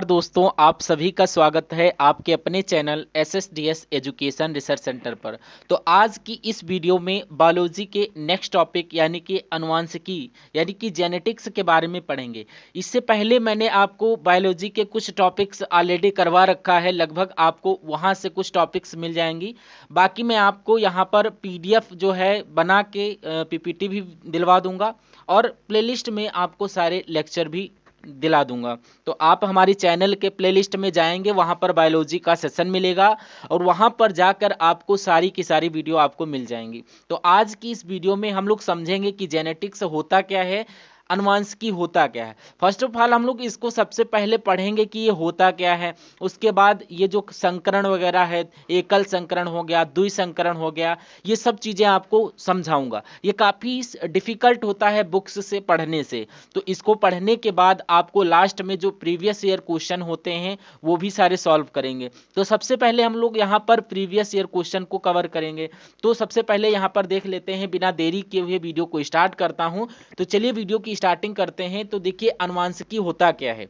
दोस्तों, आप सभी का स्वागत है आपके अपने channel SSDS education research centre पर। तो आज की इस वीडियो में बायोलॉजी के नेक्स्ट टॉपिक यानी कि आनुवांशिकी यानी कि जेनेटिक्स के बारे में पढ़ेंगे। इससे पहले मैंने आपको बायोलॉजी के कुछ टॉपिक्स ऑलरेडी करवा रखा है, लगभग आपको वहां से कुछ टॉपिक्स मिल जाएंगी। बाकी मैं आपको यहाँ पर PDF जो है बना के PPT भी दिलवा दूंगा और प्लेलिस्ट में आपको सारे लेक्चर भी दिला दूंगा। तो आप हमारी चैनल के प्लेलिस्ट में जाएंगे, वहां पर बायोलॉजी का सेशन मिलेगा और वहां पर जाकर आपको सारी की सारी वीडियो आपको मिल जाएंगी। तो आज की इस वीडियो में हम लोग समझेंगे कि जेनेटिक्स होता क्या है, अनुवांशिकी होता क्या है। फर्स्ट ऑफ ऑल हम लोग इसको सबसे पहले पढ़ेंगे कि ये होता क्या है। उसके बाद ये जो संकरण वगैरह है, एकल संकरण हो गया, द्विसंकरण हो गया, ये सब चीजें आपको समझाऊंगा। ये काफी डिफिकल्ट होता है बुक्स से पढ़ने से। तो इसको पढ़ने के बाद आपको लास्ट में जो प्रीवियस ईयर क्वेश्चन होते हैं वो भी सारे सॉल्व करेंगे। तो सबसे पहले हम लोग यहाँ पर प्रीवियस ईयर क्वेश्चन को कवर करेंगे। तो सबसे पहले यहाँ पर देख लेते हैं, बिना देरी किए हुए वीडियो को स्टार्ट करता हूँ। तो चलिए वीडियो की स्टार्टिंग करते हैं। तो देखिए आनुवांशिकी होता क्या है,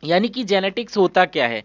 यानी कि जेनेटिक्स होता क्या है।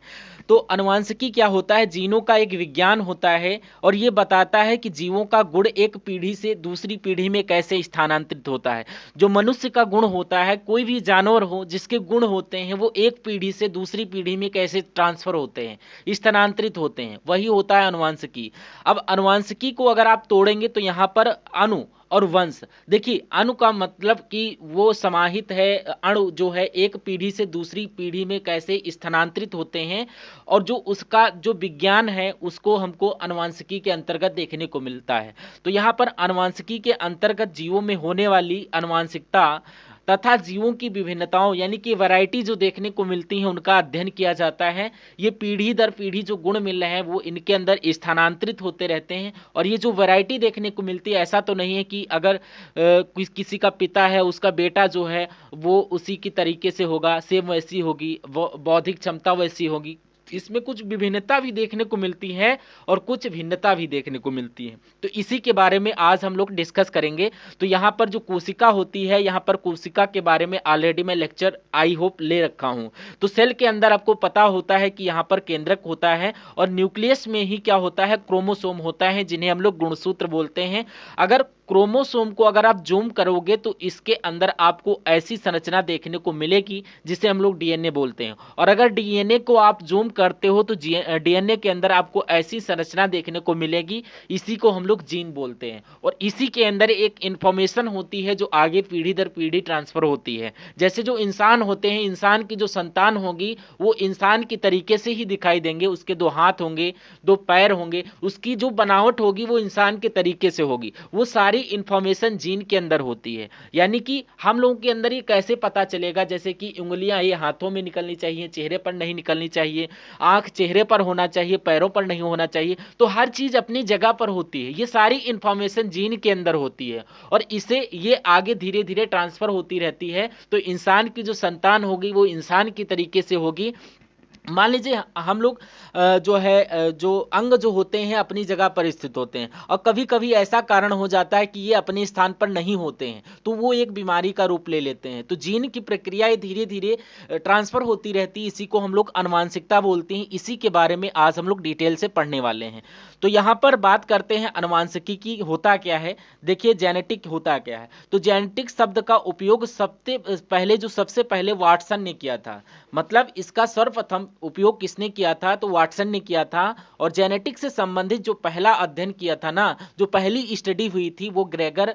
तो आनुवांशिकी क्या होता है, जीनों का एक विज्ञान होता है और ये बताता है कि जीवों का गुण एक पीढ़ी से दूसरी पीढ़ी में कैसे स्थानांतरित होता है। जो मनुष्य का गुण होता है, कोई भी जानवर हो जिसके गुण होते हैं, वो एक पीढ़ी से दूसरी पीढ़ी में कैसे ट्रांसफर होते हैं, स्थानांतरित होते हैं, वही होता है आनुवांशिकी। अब आनुवांशिकी को अगर आप तोड़ेंगे तो यहाँ पर अणु और वंश, देखिए अणु का मतलब कि वो समाहित है, अणु जो है एक पीढ़ी से दूसरी पीढ़ी में कैसे स्थानांतरित होते हैं, और जो उसका जो विज्ञान है उसको हमको आनुवांशिकी के अंतर्गत देखने को मिलता है। तो यहाँ पर आनुवांशिकी के अंतर्गत जीवों में होने वाली आनुवांशिकता तथा जीवों की विभिन्नताओं यानी कि वैरायटी जो देखने को मिलती है उनका अध्ययन किया जाता है। ये पीढ़ी दर पीढ़ी जो गुण मिल रहे हैं वो इनके अंदर स्थानांतरित होते रहते हैं। और ये जो वैरायटी देखने को मिलती है, ऐसा तो नहीं है कि अगर किसी का पिता है उसका बेटा जो है वो उसी की तरीके से होगा, सेम वैसी होगी, बौद्धिक क्षमता वैसी होगी। इसमें कुछ विभिन्नता भी देखने को मिलती है और कुछ भिन्नता भी देखने को मिलती है। तो इसी के बारे में आज हम लोग डिस्कस करेंगे। तो यहाँ पर जो कोशिका होती है, यहाँ पर कोशिका के बारे में ऑलरेडी मैं लेक्चर आई होप ले रखा हूँ। तो सेल के अंदर आपको पता होता है कि यहाँ पर केंद्रक होता है और न्यूक्लियस में ही क्या होता है, क्रोमोसोम होता है, जिन्हें हम लोग गुणसूत्र बोलते हैं। अगर क्रोमोसोम को अगर आप जूम करोगे तो इसके अंदर आपको ऐसी संरचना देखने को मिलेगी जिसे हम लोग डीएनए बोलते हैं। और अगर डीएनए को आप जूम करते हो तो डीएनए के अंदर आपको ऐसी संरचना देखने को मिलेगी, इसी को हम लोग जीन बोलते हैं। और इसी के अंदर एक इंफॉर्मेशन होती है जो आगे पीढ़ी दर पीढ़ी ट्रांसफर होती है। जैसे जो इंसान होते हैं, इंसान की जो संतान होगी वो इंसान की तरीके से ही दिखाई देंगे, उसके दो हाथ होंगे, दो पैर होंगे, उसकी जो बनावट होगी वो इंसान के तरीके से होगी। वो सारी इंफॉर्मेशन जीन के अंदर होती है। यानी कि हम लोगों के अंदर ये कैसे पता चलेगा, जैसे कि उंगलियां ये हाथों में निकलनी चाहिए, चेहरे पर नहीं निकलनी चाहिए, आंख चेहरे पर होना चाहिए, पैरों पर नहीं होना चाहिए। तो हर चीज अपनी जगह पर होती है, ये सारी इंफॉर्मेशन जीन के अंदर होती है और इसे ये आगे धीरे धीरे ट्रांसफर होती रहती है। तो इंसान की जो संतान होगी वो इंसान की तरीके से होगी। मान लीजिए हम लोग जो है जो अंग जो होते हैं अपनी जगह पर स्थित होते हैं और कभी कभी ऐसा कारण हो जाता है कि ये अपने स्थान पर नहीं होते हैं, तो वो एक बीमारी का रूप ले लेते हैं। तो जीन की प्रक्रिया धीरे धीरे ट्रांसफर होती रहती है, इसी को हम लोग आनुवांशिकता बोलते हैं। इसी के बारे में आज हम लोग डिटेल से पढ़ने वाले हैं। तो यहाँ पर बात करते हैं आनुवांशिकी की होता क्या है। देखिए जेनेटिक होता क्या है। तो जेनेटिक शब्द का उपयोग सबसे पहले वाटसन ने किया था। मतलब इसका सर्वप्रथम उपयोग किसने किया था, तो वाटसन ने किया था। और जेनेटिक्स से संबंधित जो पहला अध्ययन किया था ना, जो पहली स्टडी हुई थी वो ग्रेगर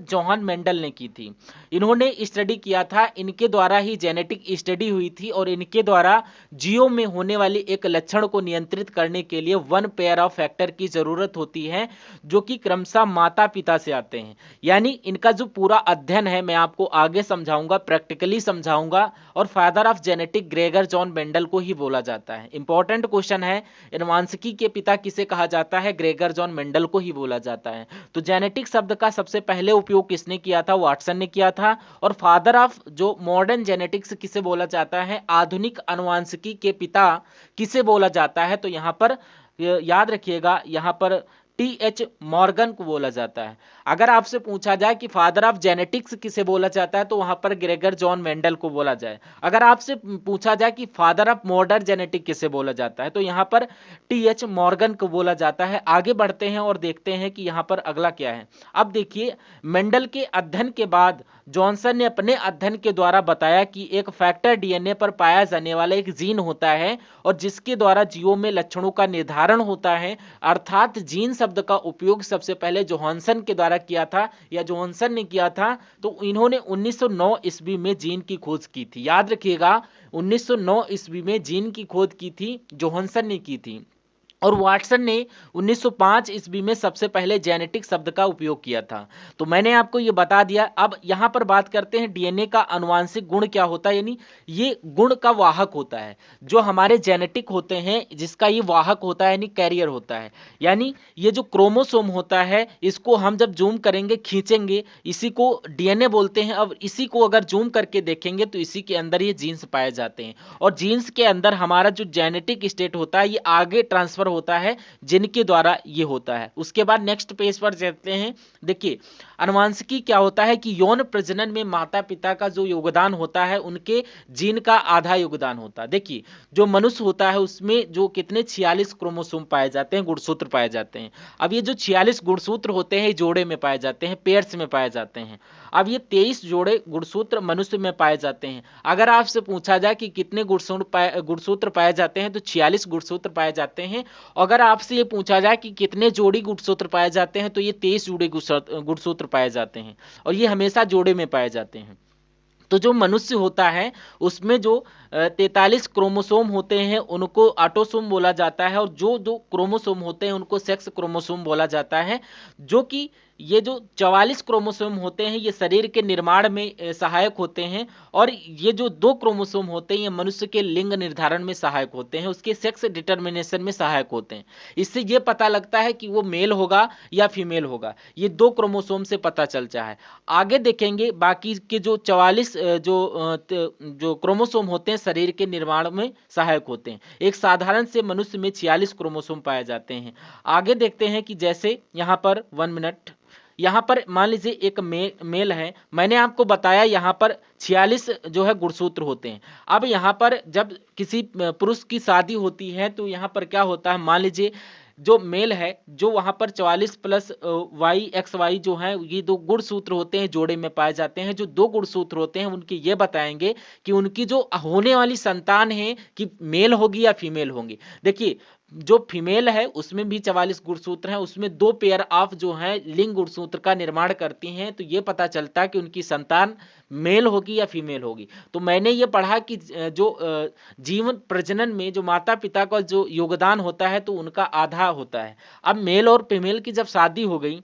जोहान मेंडल ने की थी। इन्होंने स्टडी किया था, इनके द्वारा ही जेनेटिक स्टडी हुई थी और इनके द्वारा जीवों में होने वाली एक लक्षण को नियंत्रित करने के लिए वन पेयर ऑफ फैक्टर की जरूरत होती है, जो कि क्रमशः माता पिता से आते हैं। यानी इनका जो पूरा अध्ययन है मैं आपको आगे समझाऊंगा, प्रैक्टिकली समझाऊंगा। और father of genetic Gregor John Mendel को ही बोला जाता है। इंपॉर्टेंट क्वेश्चन है, आनुवांशिकी के पिता किसे कहा जाता है, ग्रेगर जॉन मेंडल को ही बोला जाता है। तो जेनेटिक शब्द का सबसे पहले उपयोग किसने किया था, वाटसन ने किया था। और फादर ऑफ जो मॉडर्न जेनेटिक्स किसे बोला जाता है, आधुनिक आनुवांशिकी के पिता किसे बोला जाता है, तो यहां पर याद रखिएगा, यहां पर टी.एच. मॉर्गन को बोला जाता है। अगर आपसे पूछा जाए कि फादर ऑफ जेनेटिक्स किसे बोला जाता है तो वहां पर ग्रेगर जॉन मेंडल को बोला जाए। अगर आपसे पूछा जाए कि फादर ऑफ मॉडर्न जेनेटिक किसे बोला जाता है तो यहां पर टी.एच. मॉर्गन को बोला जाता है। आगे बढ़ते हैं और देखते हैं कि यहां पर अगला क्या है। अब देखिए, मेंडल के अध्ययन के बाद जॉनसन ने अपने अध्ययन के द्वारा बताया कि एक फैक्टर डीएनए पर पाया जाने वाला एक जीन होता है और जिसके द्वारा जीवों में लक्षणों का निर्धारण होता है। अर्थात जीन शब्द का उपयोग सबसे पहले जोहानसन के द्वारा किया था या जोहानसन ने किया था। तो इन्होंने 1909 ईस्वी में जीन की खोज की थी। याद रखिएगा, 1909 ईस्वी में जीन की खोज की थी, जोहानसन ने की थी। और वाटसन ने 1905 ईस्वी में सबसे पहले जेनेटिक शब्द का उपयोग किया था। तो मैंने आपको ये बता दिया। अब यहां पर बात करते हैं डीएनए का आनुवांशिक गुण क्या होता है, यानी ये गुण का वाहक होता है। जो हमारे जेनेटिक होते हैं जिसका ये वाहक होता है यानी कैरियर होता है। यानी ये जो क्रोमोसोम होता है इसको हम जब जूम करेंगे, खींचेंगे, इसी को डीएनए बोलते हैं। अब इसी को अगर जूम करके देखेंगे तो इसी के अंदर ये जीन्स पाए जाते हैं और जीन्स के अंदर हमारा जो जेनेटिक स्टेट होता है ये आगे ट्रांसफर होता है जिनके द्वारा ये होता है। उसके बाद नेक्स्ट पेज पर चलते हैं। देखिए, आनुवंशिकी क्या होता है कि यौन प्रजनन में माता पिता का जो योगदान होता है उनके जीन का आधा योगदान होता है। देखिए, जो मनुष्य होता है उसमें जो कितने 46 क्रोमोसोम पाए जाते हैं, गुणसूत्र पाए जाते हैं। अब ये जो 46 गुणसूत्र होते हैं जोड़े में पाए जाते हैं, पेयर्स में पाए जाते हैं। अब ये 23 जोड़े गुणसूत्र मनुष्य में पाए जाते हैं। अगर आपसे पूछा जाए कि कितने गुणसूत्र पाए जाते हैं तो 46 गुणसूत्र पाए जाते हैं। अगर आपसे ये पूछा जाए कि कितने जोड़ी गुणसूत्र पाए जाते हैं तो ये 23 जोड़ी गुणसूत्र पाए जाते हैं और ये हमेशा जोड़े में पाए जाते हैं। तो जो मनुष्य होता है उसमें जो 43 क्रोमोसोम होते हैं उनको ऑटोसोम बोला जाता है और जो दो क्रोमोसोम होते हैं उनको सेक्स क्रोमोसोम बोला जाता है। जो कि ये जो 44 क्रोमोसोम होते हैं ये शरीर के निर्माण में सहायक होते हैं और ये जो दो क्रोमोसोम होते हैं ये मनुष्य के लिंग निर्धारण में सहायक होते हैं, उसके सेक्स डिटर्मिनेशन में सहायक होते हैं। इससे ये पता लगता है कि वो मेल होगा या फीमेल होगा, ये दो क्रोमोसोम से पता चलता है। आगे देखेंगे बाकी के जो 44 जो क्रोमोसोम होते हैं शरीर के निर्माण में सहायक होते हैं। एक साधारण से मनुष्य में 46 क्रोमोसोम पाए जाते हैं। आगे देखते हैं कि जैसे यहाँ पर 1 मिनट, यहाँ पर मान लीजिए एक मेल है। मैंने आपको बताया यहाँ पर 46 जो है गुणसूत्र होते हैं। अब यहाँ पर जब किसी पुरुष की शादी होती है तो यहाँ पर क्या होता है, मान लीजिए जो मेल है जो वहां पर 44 प्लस वाई एक्स वाई जो है ये दो गुणसूत्र होते हैं जोड़े में पाए जाते हैं। जो दो गुणसूत्र होते हैं उनके ये बताएंगे कि उनकी जो होने वाली संतान है कि मेल होगी या फीमेल होंगी। देखिए, जो फीमेल है उसमें भी 44 गुणसूत्र हैं, उसमें दो पेयर ऑफ जो है लिंग गुणसूत्र का निर्माण करती हैं। तो ये पता चलता है कि उनकी संतान मेल होगी या फीमेल होगी। तो मैंने ये पढ़ा कि जो जीवन प्रजनन में जो माता पिता का जो योगदान होता है तो उनका आधा होता है। अब मेल और फीमेल की जब शादी हो गई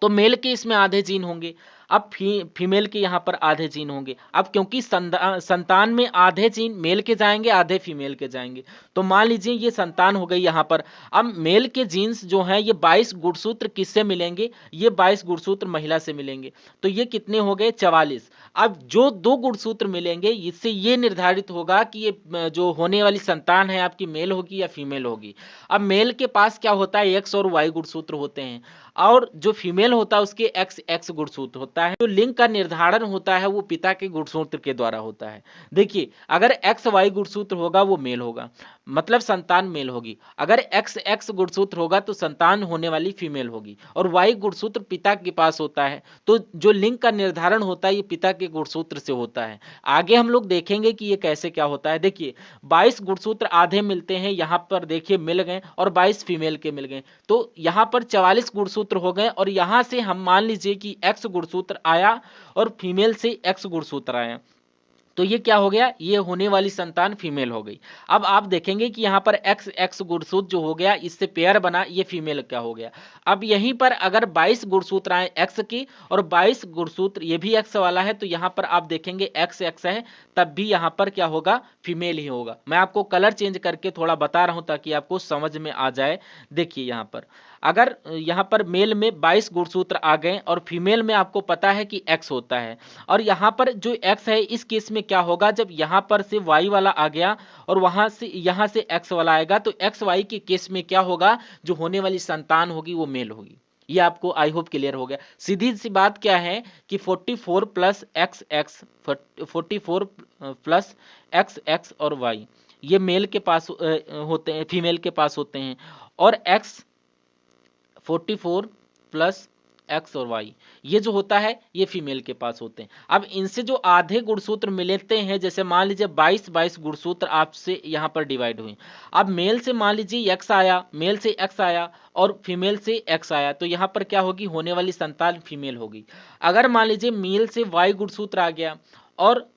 तो मेल के इसमें आधे जीन होंगे, अब फीमेल के यहाँ पर आधे जीन होंगे। अब क्योंकि संतान में आधे जीन मेल के जाएंगे आधे फीमेल के जाएंगे, तो मान लीजिए ये संतान हो गई यहाँ पर। अब मेल के जीन्स जो हैं ये 22 गुणसूत्र किससे मिलेंगे, ये 22 गुणसूत्र महिला से मिलेंगे। तो ये कितने हो गए 44। अब जो दो गुणसूत्र मिलेंगे इससे ये निर्धारित होगा कि ये जो होने वाली संतान है आपकी मेल होगी या फीमेल होगी। अब मेल के पास क्या होता है, एक्स और वाई गुणसूत्र होते हैं और जो फीमेल होता है उसके एक्स एक्स गुणसूत्र होता है। जो लिंग का निर्धारण होता है वो पिता के गुणसूत्र के द्वारा होता है। देखिए, अगर एक्स वाई गुणसूत्र होगा वो मेल होगा, मतलब संतान मेल होगी। अगर एक्स एक्स गुणसूत्र होगा तो संतान होने वाली फीमेल होगी और वाई गुणसूत्र पिता के पास होता है तो जो लिंग का निर्धारण होता है ये पिता के गुणसूत्र से होता है। आगे हम लोग देखेंगे कि ये कैसे क्या होता है। देखिए, 22 गुणसूत्र आधे मिलते हैं, यहाँ पर देखिए मिल गए और 22 फीमेल के मिल गए, तो यहाँ पर 44 गुणसूत्र हो गए और यहां से हम मान लीजिए कि एक्स गुणसूत्र आया और फीमेल से एक्स गुणसूत्र आया, तो ये क्या हो गया, ये होने वाली संतान फीमेल हो गई। अब आप देखेंगे कि यहाँ पर एक्स एक्स गुणसूत्र जो हो गया इससे पेयर बना, ये फीमेल क्या हो गया। अब यहीं पर अगर 22 गुणसूत्र आए एक्स की और 22 गुणसूत्र ये भी एक्स वाला है तो यहाँ पर आप देखेंगे एक्स एक्स है, तब भी यहाँ पर क्या होगा, फीमेल ही होगा। मैं आपको कलर चेंज करके थोड़ा बता रहा हूं ताकि आपको समझ में आ जाए। देखिए यहाँ पर अगर यहाँ पर मेल में 22 गुणसूत्र आ गए और फीमेल में आपको पता है कि X होता है, और यहाँ पर जो X है इस केस में क्या होगा, जब यहाँ पर से Y वाला आ गया और वहां से यहाँ से X वाला आएगा, तो XY के केस में क्या होगा, जो होने वाली संतान होगी वो मेल होगी। ये आपको आई होप क्लियर हो गया। सीधी सी बात क्या है कि 44 plus x x 44 plus x x और वाई ये मेल के पास होते हैं, फीमेल के पास होते हैं, और एक्स 44 प्लस एक्स और वाई ये जो होता है ये फीमेल के पास होते हैं। अब इनसे जो आधे गुणसूत्र मिलते हैं, जैसे मान लीजिए 22 गुणसूत्र आपसे यहाँ पर डिवाइड हुए, अब मेल से मान लीजिए एक्स आया, मेल से एक्स आया और फीमेल से एक्स आया, तो यहाँ पर क्या होगी, होने वाली संतान फीमेल होगी। अगर मान लीजिए मेल से वाई गुणसूत्र आ गया और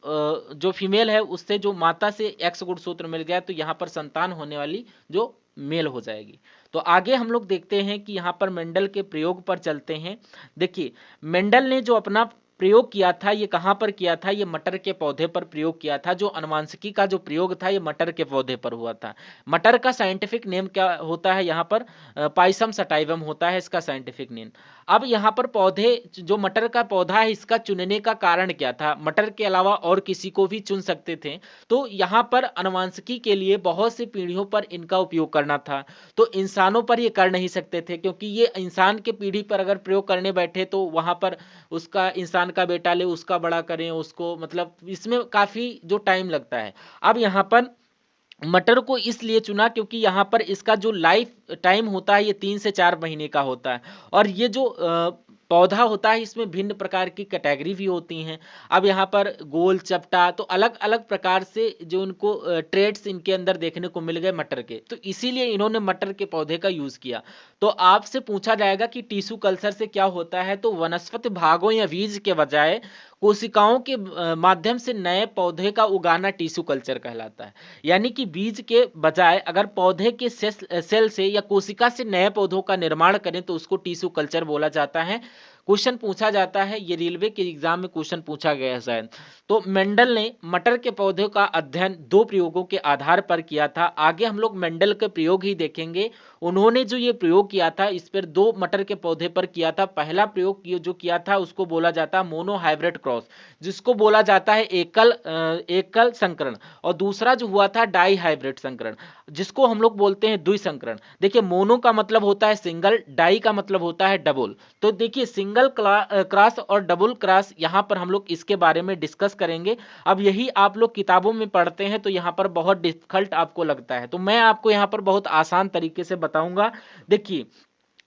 जो फीमेल है उससे जो माता से एक्स गुणसूत्र मिल गया, तो यहाँ पर संतान होने वाली जो मेल हो जाएगी। तो आगे हम लोग देखते हैं कि यहाँ पर मेंडल के प्रयोग पर चलते हैं। देखिए मेंडल ने जो अपना प्रयोग किया था ये कहाँ पर किया था, ये मटर के पौधे पर प्रयोग किया था। जो अनुवांशिकी का जो प्रयोग था ये मटर के पौधे पर हुआ था। मटर का साइंटिफिक नेम क्या होता है, यहाँ पर पाइसम सटाइवम होता है इसका साइंटिफिक नेम। अब यहाँ पर पौधे जो मटर का पौधा है इसका चुनने का कारण क्या था, मटर के अलावा और किसी को भी चुन सकते थे, तो यहाँ पर अनुवांशिकी के लिए बहुत सी पीढ़ियों पर इनका उपयोग करना था, तो इंसानों पर ये कर नहीं सकते थे, क्योंकि ये इंसान के पीढ़ी पर अगर प्रयोग करने बैठे तो वहां पर उसका इंसान का बेटा ले उसका बड़ा करें उसको, मतलब इसमें काफी जो टाइम लगता है। अब यहाँ पर मटर को इसलिए चुना क्योंकि यहाँ पर इसका जो लाइफ टाइम होता है ये 3 से 4 महीने का होता है, और ये जो पौधा होता है इसमें भिन्न प्रकार की कैटेगरी भी होती हैं। अब यहाँ पर गोल चपटा, तो अलग अलग प्रकार से जो उनको ट्रेड्स इनके अंदर देखने को मिल गए मटर के, तो इसीलिए इन्होंने मटर के पौधे का यूज किया। तो आपसे पूछा जाएगा कि टिश्यू कल्चर से क्या होता है, तो वनस्पति भागों या बीज के बजाय कोशिकाओं के माध्यम से नए पौधे का उगाना टिश्यू कल्चर कहलाता है। यानी कि बीज के बजाय अगर पौधे के सेल से या कोशिका से नए पौधों का निर्माण करें तो उसको टिश्यू कल्चर बोला जाता है। क्वेश्चन पूछा जाता है, ये रेलवे के एग्जाम में क्वेश्चन पूछा गया है शायद। तो मेंडल ने मटर के पौधे का अध्ययन 2 प्रयोगों के आधार पर किया था। आगे हम लोग मेंडल के प्रयोग ही देखेंगे। उन्होंने जो ये प्रयोग किया था इस पर 2 मटर के पौधे पर किया था। पहला प्रयोग जो किया था उसको बोला जाता है मोनो हाइब्रिड क्रॉस, जिसको बोला जाता है एकल संकरण, और दूसरा जो हुआ था डाई हाइब्रिड संकरण, जिसको हम लोग बोलते हैं द्विसंकरण। देखिए मोनो का मतलब होता है सिंगल, डाई का मतलब होता है डबल। तो देखिए सिंगल क्रॉस और डबल क्रॉस यहाँ पर हम लोग इसके बारे में डिस्कस करेंगे। अब यही आप लोग किताबों में पढ़ते हैं तो यहाँ पर बहुत डिफिकल्ट आपको लगता है, तो मैं आपको यहाँ पर बहुत आसान तरीके से बताऊंगा। देखिए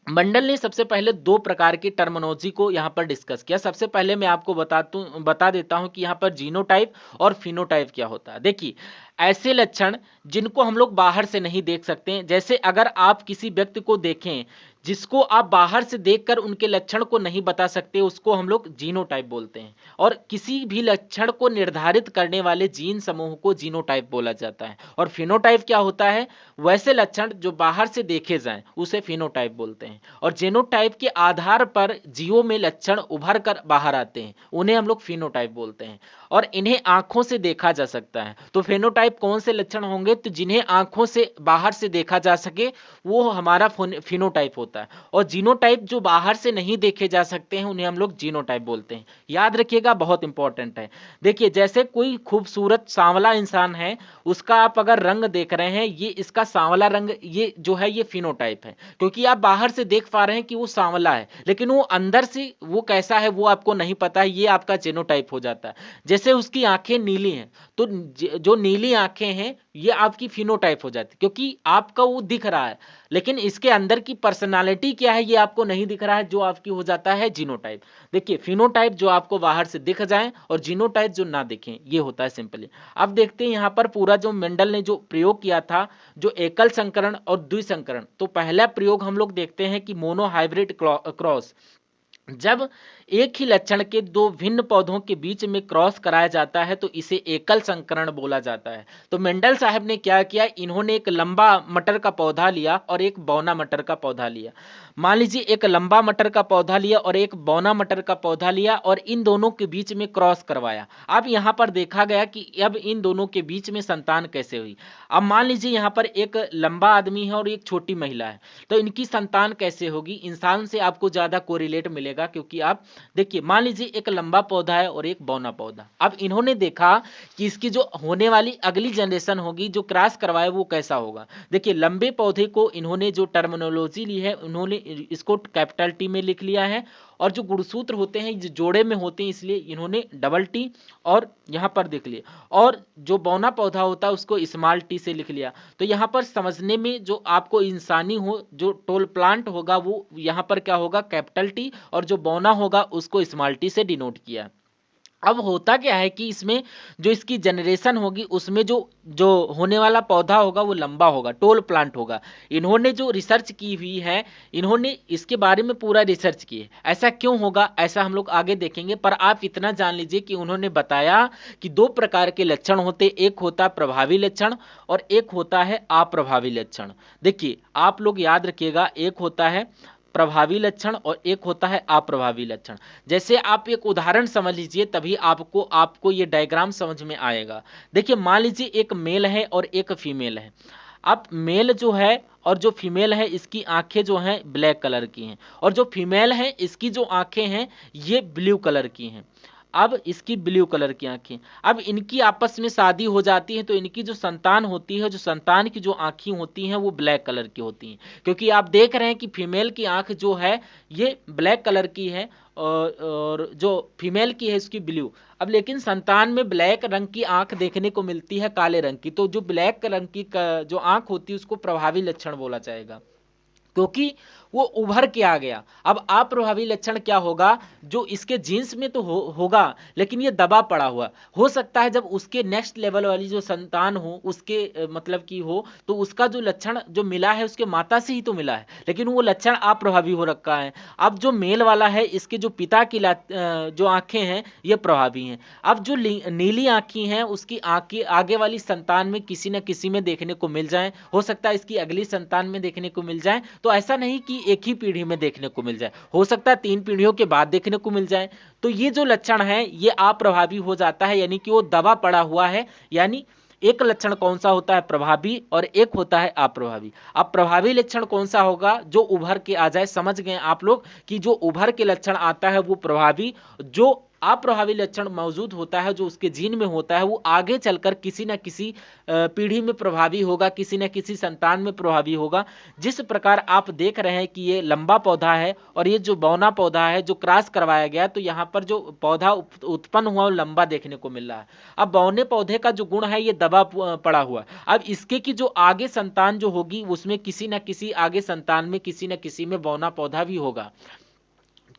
मंडल ने सबसे पहले 2 प्रकार की टर्मिनोलॉजी को यहाँ पर डिस्कस किया। सबसे पहले मैं आपको बता देता हूँ कि यहाँ पर जीनोटाइप और फिनोटाइप क्या होता है। देखिए ऐसे लक्षण जिनको हम लोग बाहर से नहीं देख सकते हैं, जैसे अगर आप किसी व्यक्ति को देखें जिसको आप बाहर से देखकर उनके लक्षण को नहीं बता सकते, उसको हम लोग जीनोटाइप बोलते हैं। और किसी भी लक्षण को निर्धारित करने वाले जीन समूह को जीनोटाइप बोला जाता है। और फिनोटाइप क्या होता है, वैसे लक्षण जो बाहर से देखे जाएं उसे फिनोटाइप बोलते हैं। और जीनोटाइप के आधार पर जीवों में लक्षण उभर कर बाहर आते हैं, उन्हें हम लोग फिनोटाइप बोलते हैं। और इन्हें आंखों से देखा जा सकता है। तो फेनोटाइप कौन से लक्षण होंगे, तो जिन्हें आंखों से बाहर से देखा जा सके वो हमारा फिनोटाइप होता है। और जीनोटाइप जो बाहर से नहीं देखे जा सकते हैं उन्हें हम लोग जीनोटाइप बोलते हैं। याद रखिएगा, बहुत इंपॉर्टेंट है। देखिए जैसे कोई खूबसूरत सांवला इंसान है, उसका आप अगर रंग देख रहे हैं, ये इसका सांवला रंग ये जो है ये फिनोटाइप है, क्योंकि आप बाहर से देख पा रहे हैं कि वो सांवला है, लेकिन वो अंदर से वो कैसा है वो आपको नहीं पता है, ये आपका जीनोटाइप हो जाता है। जैसे उसकी आंखें नीली हैं, तो जो नीली आंखें हैं ये आपकी फिनोटाइप हो जाती है, क्योंकि आपका वो दिख रहा है लेकिन इसके अंदर की पर्सनालिटी क्या है ये आपको नहीं दिख रहा है, जो आपकी हो जाता है जीनोटाइप। देखिए फिनोटाइप जो आपको बाहर से दिख जाए और जीनोटाइप जो ना दिखे, ये होता है सिंपली। अब देखते हैं यहाँ पर पूरा जो मेंडल ने जो प्रयोग किया था, जो एकल संकरण और द्विसंकरण। तो पहला प्रयोग हम लोग देखते हैं कि मोनो हाइब्रिड क्रॉस। जब एक ही लक्षण के दो भिन्न पौधों के बीच में क्रॉस कराया जाता है तो इसे एकल संकरण बोला जाता है। तो मेंडल साहब ने क्या किया, इन्होंने एक लंबा मटर का पौधा लिया और एक बौना मटर का पौधा लिया। मान लीजिए एक लंबा मटर का पौधा लिया और एक बौना मटर का पौधा लिया और इन दोनों के बीच में क्रॉस करवाया। अब यहाँ पर देखा गया कि अब इन दोनों के बीच में संतान कैसे हुई। अब मान लीजिए यहाँ पर एक लंबा आदमी है और एक छोटी महिला है, तो इनकी संतान कैसे होगी। इंसान से आपको ज्यादा कोरिलेट मिलेगा, क्योंकि आप देखिए मान लीजिए एक लंबा पौधा है और एक बौना पौधा। अब इन्होंने देखा कि इसकी जो होने वाली अगली जनरेशन होगी जो क्रॉस करवाए वो कैसा होगा। देखिए लंबे पौधे को इन्होंने जो टर्मिनोलॉजी ली है उन्होंने इसको कैपिटल टी में लिख लिया है, और जो गुणसूत्र होते हैं जो जोड़े में होते हैं इसलिए इन्होंने डबल टी और यहाँ पर देख लिया, और जो बौना पौधा होता है उसको स्मॉल टी से लिख लिया। तो यहाँ पर समझने में जो आपको इंसानी हो जो टोल प्लांट होगा वो यहाँ पर क्या होगा, कैपिटल टी, और जो बौना होगा उसको स्मॉल टी से डिनोट किया। अब होता क्या है कि इसमें जो इसकी जनरेशन होगी उसमें जो जो होने वाला पौधा होगा वो लंबा होगा, टोल प्लांट होगा। इन्होंने जो रिसर्च की हुई है, इन्होंने इसके बारे में पूरा रिसर्च की है। ऐसा क्यों होगा ऐसा हम लोग आगे देखेंगे, पर आप इतना जान लीजिए कि उन्होंने बताया कि दो प्रकार के लक्षण होते, एक होता प्रभावी लक्षण और एक होता है अप्रभावी लक्षण। देखिए आप लोग याद रखिएगा, एक होता है प्रभावी लक्षण और एक होता है अप्रभावी लक्षण। जैसे आप एक उदाहरण समझ लीजिए तभी आपको ये डायग्राम समझ में आएगा। देखिए मान लीजिए एक मेल है और एक फीमेल है। अब मेल जो है और जो फीमेल है इसकी आंखें जो हैं ब्लैक कलर की हैं, और जो फीमेल है इसकी जो आंखें हैं ये ब्लू कलर की हैं। अब इसकी ब्लू कलर की आंखें, अब इनकी आपस में शादी हो जाती है तो इनकी जो संतान होती है, जो संतान की जो आंखें होती हैं वो ब्लैक कलर की होती हैं, क्योंकि आप देख रहे हैं कि फीमेल की आंख जो है ये ब्लैक कलर की है और जो फीमेल की है इसकी ब्लू। अब लेकिन संतान में ब्लैक रंग की आंख देखने को मिलती है काले रंग की, तो जो ब्लैक रंग की जो आंख होती है उसको प्रभावी लक्षण बोला जाएगा, क्योंकि वो उभर के आ गया। अब अप्रभावी लक्षण क्या होगा, जो इसके जीन्स में तो होगा लेकिन ये दबा पड़ा हुआ हो सकता है। जब उसके नेक्स्ट लेवल वाली जो संतान हो उसके मतलब की हो तो उसका जो लक्षण जो मिला है उसके माता से ही तो मिला है, लेकिन वो लक्षण अप्रभावी हो रखा है। अब जो मेल वाला है इसके जो पिता की जो आंखें हैं ये प्रभावी हैं। अब जो नीली आंखें हैं उसकी आंखें आगे वाली संतान में किसी न किसी में देखने को मिल जाए, हो सकता है इसकी अगली संतान में देखने को मिल जाए। तो ऐसा नहीं कि एक ही पीढ़ी में देखने को मिल जाए, हो सकता है 3 पीढ़ियों के बाद देखने को मिल जाए। तो ये जो लक्षण है ये अप्रभावी हो जाता है, यानी कि वो दबा पड़ा हुआ है। यानी एक लक्षण कौन सा होता है, प्रभावी, और एक होता है अप्रभावी। अब प्रभावी लक्षण कौन सा होगा, जो उभर के आ जाए। समझ गए आप लोग कि जो उभर के लक्षण आता है वो प्रभावी, जो अप्रभावी लक्षण मौजूद होता है जो उसके जीन में होता है वो आगे चलकर किसी न किसी पीढ़ी में प्रभावी होगा, किसी न किसी संतान में प्रभावी होगा। जिस प्रकार आप देख रहे हैं कि ये लंबा पौधा है और ये जो बौना पौधा है जो क्रॉस करवाया गया, तो यहाँ पर जो पौधा उत्पन्न हुआ वो लंबा देखने को मिल रहा है। अब बौने पौधे का जो गुण है ये दबा पड़ा हुआ। अब इसके की जो आगे संतान जो होगी उसमें किसी न किसी आगे संतान में किसी न किसी में बौना पौधा भी होगा,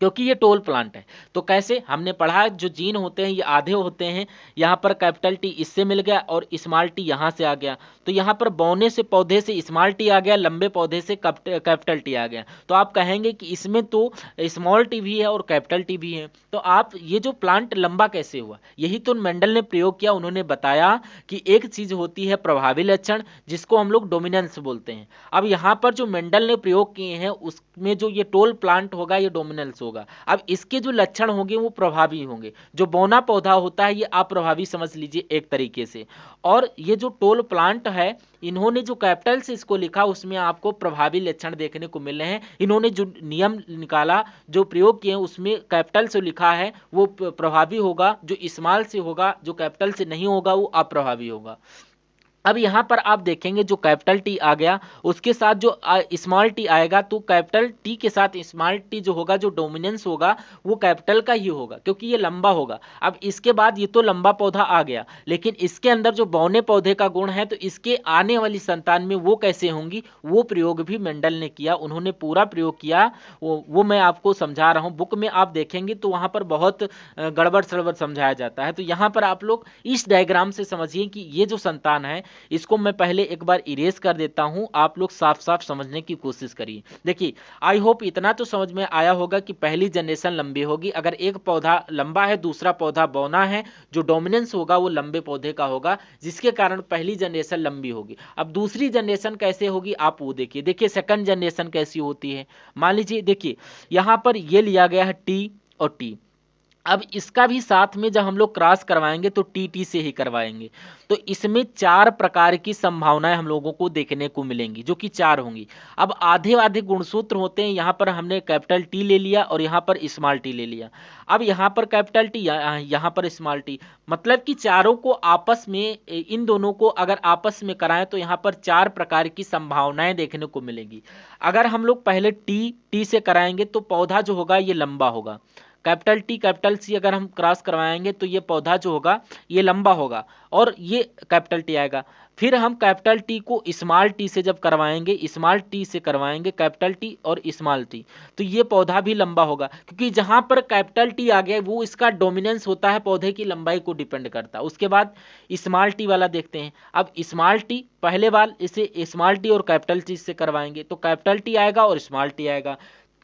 क्योंकि ये टोल प्लांट है। तो कैसे हमने पढ़ा, जो जीन होते हैं ये आधे होते हैं। यहाँ पर कैपिटल टी इससे मिल गया और स्मॉल टी यहाँ से आ गया, तो यहाँ पर बौने से पौधे से स्मॉल टी आ गया, लंबे पौधे से कैपिटल टी आ गया। तो आप कहेंगे कि इसमें तो स्मॉल टी भी है और कैपिटल टी भी है, तो आप ये जो प्लांट लंबा कैसे हुआ, यही तो मेंडल ने प्रयोग किया। उन्होंने बताया कि एक चीज होती है प्रभावी लक्षण जिसको हम लोग डोमिनेंस बोलते हैं। अब यहाँ पर जो मेंडल ने प्रयोग किए हैं उसमें जो ये टोल प्लांट होगा ये डोमिनेंस होगा। अब इसके जो लक्षण होंगे वो प्रभावी होंगे। जो बौना पौधा होता है ये अप्रभावी समझ लीजिए एक तरीके से, और ये जो टोल प्लांट है इन्होंने जो कैपिटल से इसको लिखा उसमें आपको प्रभावी लक्षण देखने को मिल रहे हैं। इन्होंने जो नियम निकाला जो प्रयोग किए उसमें कैपिटल से लिखा है वो प्रभावी होगा, जो स्मॉल से होगा जो कैपिटल से नहीं होगा वो अप्रभावी होगा। अब यहाँ पर आप देखेंगे जो कैपिटल टी आ गया उसके साथ जो स्मॉल टी आएगा, तो कैपिटल टी के साथ स्मॉल टी जो होगा जो डोमिनेंस होगा वो कैपिटल का ही होगा, क्योंकि ये लंबा होगा। अब इसके बाद ये तो लंबा पौधा आ गया, लेकिन इसके अंदर जो बौने पौधे का गुण है तो इसके आने वाली संतान में वो कैसे होंगी, वो प्रयोग भी मेंडल ने किया। उन्होंने पूरा प्रयोग किया, वो मैं आपको समझा रहा हूँ। बुक में आप देखेंगे तो वहाँ पर बहुत गड़बड़ सड़बड़ समझाया जाता है। तो यहाँ पर आप लोग इस डायग्राम से समझिए कि ये जो संतान है इसको मैं पहले एक बार इरेज कर देता हूं, आप लोग साफ साफ समझने की कोशिश करिए। देखिए आई होप इतना तो समझ में आया होगा कि पहली जनरेशन लंबी होगी अगर एक पौधा लंबा है दूसरा पौधा बौना है, जो डोमिनेंस होगा वो लंबे पौधे का होगा, जिसके कारण पहली जनरेशन लंबी होगी। अब दूसरी जनरेशन कैसे होगी आप वो देखिए। देखिए सेकंड जनरेशन कैसी होती है, मान लीजिए देखिए यहां पर ये लिया गया है टी और टी। अब इसका भी साथ में जब हम लोग क्रॉस करवाएंगे तो टी टी से ही करवाएंगे, तो इसमें 4 प्रकार की संभावनाएं हम लोगों को देखने को मिलेंगी, जो कि 4 होंगी। अब आधे आधे गुणसूत्र होते हैं, यहां पर हमने कैपिटल टी ले लिया और यहां पर स्मॉल टी ले लिया। अब यहां पर कैपिटल टी, यहां पर स्मॉल टी, मतलब कि चारों को आपस में, इन दोनों को अगर आपस में कराएं तो यहां पर 4 प्रकार की संभावनाएं देखने को मिलेगी। अगर हम लोग पहले टी टी से कराएंगे तो पौधा जो होगा ये लंबा होगा। कैपिटल टी कैपिटल सी अगर हम क्रॉस करवाएंगे तो ये पौधा जो होगा ये लंबा होगा और ये कैपिटल टी आएगा। फिर हम कैपिटल टी को स्मॉल टी से जब करवाएंगे, स्मॉल टी से करवाएंगे कैपिटल टी और स्मॉल टी, तो ये पौधा भी लंबा होगा, क्योंकि जहां पर कैपिटल टी आ गया वो इसका डोमिनेंस होता है, पौधे की लंबाई को डिपेंड करता है। उसके बाद स्मॉल टी वाला देखते हैं। अब स्मॉल टी पहले बार इसे स्मॉल टी और कैपिटल टी से करवाएंगे तो कैपिटल टी आएगा और स्मॉल टी आएगा।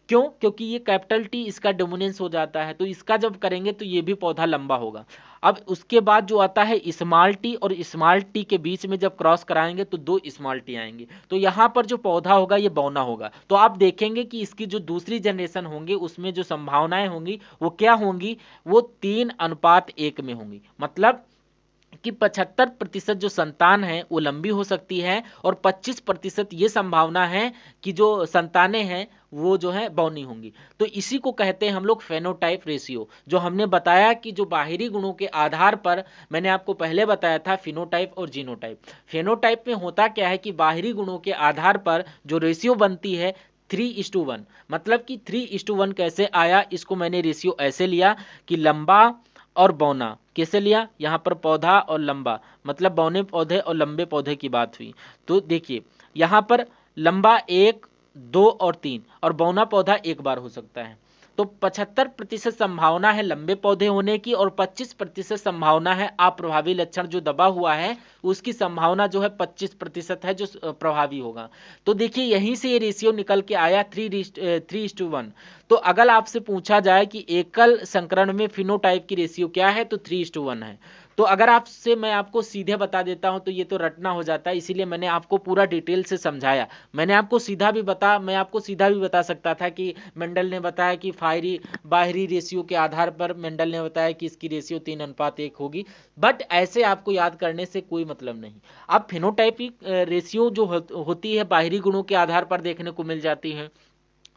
क्यों? क्योंकि ये कैपिटल टी इसका डोमिनेंस हो जाता है, तो इसका जब करेंगे तो ये भी पौधा लंबा होगा। अब उसके बाद जो आता है स्मॉल टी और स्मॉल टी के बीच में जब क्रॉस कराएंगे तो 2 स्मॉल टी आएंगे, तो यहाँ पर जो पौधा होगा ये बौना होगा। तो आप देखेंगे कि इसकी जो दूसरी जनरेशन होंगी उसमें जो संभावनाएं होंगी वो क्या होंगी, वो 3:1 में होंगी। मतलब कि 75% जो संतान है वो लंबी हो सकती है और 25% ये संभावना है कि जो संतानें हैं वो जो है बौनी होंगी। तो इसी को कहते हैं हम लोग फेनोटाइप रेशियो, जो हमने बताया कि जो बाहरी गुणों के आधार पर, मैंने आपको पहले बताया था फिनोटाइप और जीनोटाइप। फेनोटाइप में होता क्या है कि बाहरी गुणों के आधार पर जो रेशियो बनती है 3:1, मतलब कि 3:1 कैसे आया, इसको मैंने रेशियो ऐसे लिया कि लंबा और बौना। कैसे लिया? यहाँ पर पौधा और लंबा, मतलब बौने पौधे और लंबे पौधे की बात हुई। तो देखिए यहाँ पर लंबा 1, 2 और 3 और बौना पौधा एक बार हो सकता है। तो 75% संभावना है लंबे पौधे होने की और 25% संभावना है अप्रभावी लक्षण जो दबा हुआ है उसकी संभावना जो है 25% है जो प्रभावी होगा। तो देखिए यहीं से ये रेशियो निकल के आया 3:1। तो अगर आपसे पूछा जाए कि एकल संकरण में फिनोटाइप की रेशियो क्या है तो 3:1 है। तो अगर आपसे मैं आपको सीधे बता देता हूं तो ये तो रटना हो जाता है, इसीलिए मैंने आपको पूरा डिटेल से समझाया। मैं आपको सीधा भी बता सकता था कि मेंडल ने बताया कि बाहरी रेशियो के आधार पर मेंडल ने बताया कि इसकी रेशियो 3:1 होगी, बट ऐसे आपको याद करने से कोई मतलब नहीं। अब फिनोटाइपिक रेशियो जो होती है बाहरी गुणों के आधार पर देखने को मिल जाती है।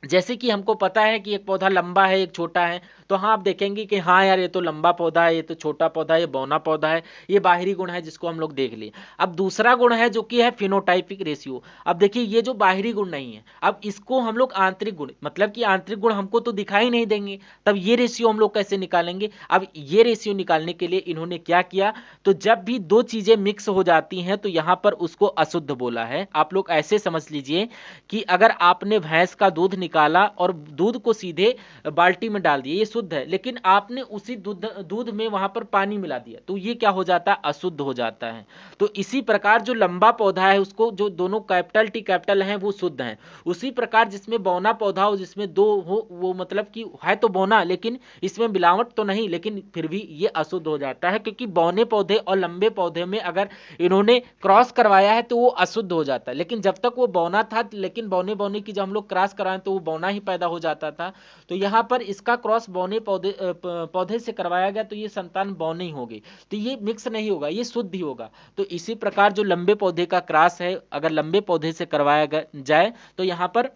जैसे कि हमको पता है कि एक पौधा लंबा है एक छोटा है, तो हाँ आप देखेंगे कि हाँ यार ये तो लंबा पौधा है, ये तो छोटा पौधा है, ये बौना पौधा है, ये बाहरी गुण है जिसको हम लोग देख लिए। अब दूसरा गुण है जो कि है फिनोटाइपिक रेशियो। अब देखिए ये जो बाहरी गुण नहीं है, अब इसको हम लोग आंतरिक गुण, मतलब कि आंतरिक गुण हमको तो दिखाई नहीं देंगे, तब ये रेशियो हम लोग कैसे निकालेंगे? अब ये रेशियो निकालने के लिए इन्होंने क्या किया, तो जब भी दो चीजें मिक्स हो जाती हैं तो यहां पर उसको अशुद्ध बोला है। आप लोग ऐसे समझ लीजिए कि अगर आपने भैंस का दूध निकाला और दूध को सीधे बाल्टी में डाल दिया, ये शुद्ध है, लेकिन आपने उसी दूध में वहां पर पानी मिला दिया, तो ये क्या हो जाता है? अशुद्ध हो जाता है। तो इसी प्रकार जो लंबा पौधा है उसको जो दोनों कैपिटल टी कैपिटल हैं वो शुद्ध हैं। उसी प्रकार जिसमें बौना पौधा हो जिसमें दो हो वो मतलब कि है तो बौना लेकिन इसमें मिलावट तो नहीं, लेकिन फिर भी ये अशुद्ध हो जाता है, क्योंकि बौने पौधे और लंबे पौधे में अगर इन्होंने क्रॉस करवाया है तो वो अशुद्ध हो जाता है। लेकिन जब तक वो बौना था, लेकिन बौने बौने की जब हम लोग क्रॉस कराएं तो वो बौना ही पैदा हो जाता था। तो यहाँ पर इसका क्रॉस बौने पौधे से करवाया गया तो ये संतान बौने ही होगी, तो ये मिक्स नहीं होगा, ये शुद्ध ही होगा। तो इसी प्रकार जो लंबे पौधे का क्रॉस है अगर लंबे पौधे से करवाया जाए तो यहाँ पर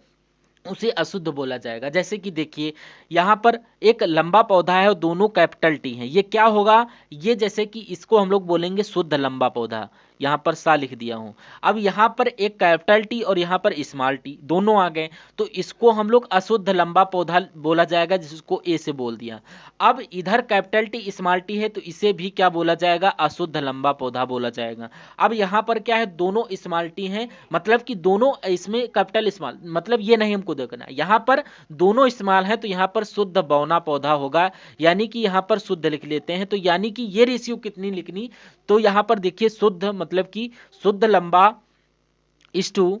उसे अशुद्ध बोला जाएगा। जैसे कि देखिए यहां पर एक लंबा पौधा है और दोनों कैपिटल टी हैं, ये क्या होगा? ये जैसे कि इसको हम लोग बोलेंगे शुद्ध लंबा पौधा, यहां पर सा लिख दिया हूं। अब यहां पर एक कैपिटल टी और यहां पर स्मॉल टी दोनों आ गए, तो इसको हम लोग अशुद्ध लंबा पौधा बोला जाएगा, जिसको ए से बोल दिया। अब इधर कैपिटल टी स्मॉल टी है तो इसे भी क्या बोला जाएगा? अशुद्ध लंबा पौधा बोला जाएगा। अब यहां पर क्या है? दोनों स्मॉल टी हैं, मतलब कि दोनों इसमें कैपिटल स्मॉल, मतलब ये नहीं हमको को देखना है। यहाँ पर दोनों इस्तेमाल है तो यहाँ पर शुद्ध बौना पौधा होगा, यानी कि यहाँ पर शुद्ध लिख लेते हैं। तो यानी कि ये रेशियो कितनी लिखनी, तो यहाँ पर देखिए शुद्ध मतलब कि शुद्ध लंबा इस्टू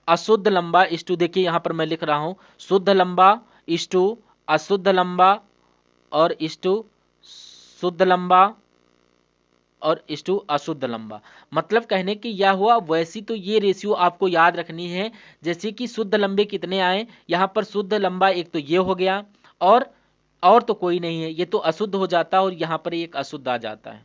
अशुद्ध लंबा इस्टू, देखिए यहाँ पर मैं लिख रहा हूं शुद्ध लंबा इस्टू अशुद्ध लंबा और इस्टू शुद्ध लंबा और इस्टू अशुद्ध लंबा। मतलब कहने की यह हुआ, वैसी तो ये रेशियो आपको याद रखनी है। जैसे कि शुद्ध लंबे कितने आए, यहाँ पर शुद्ध लंबा एक तो ये हो गया और तो कोई नहीं है, ये तो अशुद्ध हो जाता है और यहाँ पर एक अशुद्ध आ जाता है,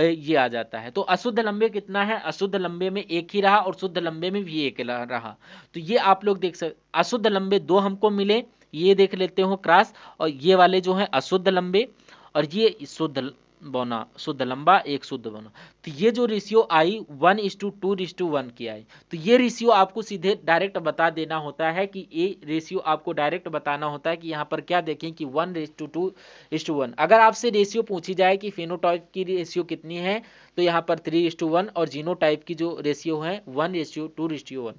ये आ जाता है। तो अशुद्ध लंबे कितना है, अशुद्ध लंबे में एक ही रहा और शुद्ध लंबे में भी एक रहा। तो ये आप लोग देख सकते, अशुद्ध लंबे दो हमको मिले, ये देख लेते हो क्रॉस, और ये वाले जो है अशुद्ध लंबे और ये शुद्ध बौना, शुद्ध लंबा एक शुद्ध बौना। तो ये जो रेशियो आई 1:2:1 की आई। तो ये रेशियो आपको सीधे डायरेक्ट बता देना होता है कि ये रेशियो आपको डायरेक्ट बताना होता है कि यहाँ पर क्या देखें कि 1:2:1। अगर आपसे रेशियो पूछी जाए कि फेनोटाइप की रेशियो कितनी है, तो यहाँ पर 3:1 और जीनोटाइप की जो रेशियो है 1:2:1।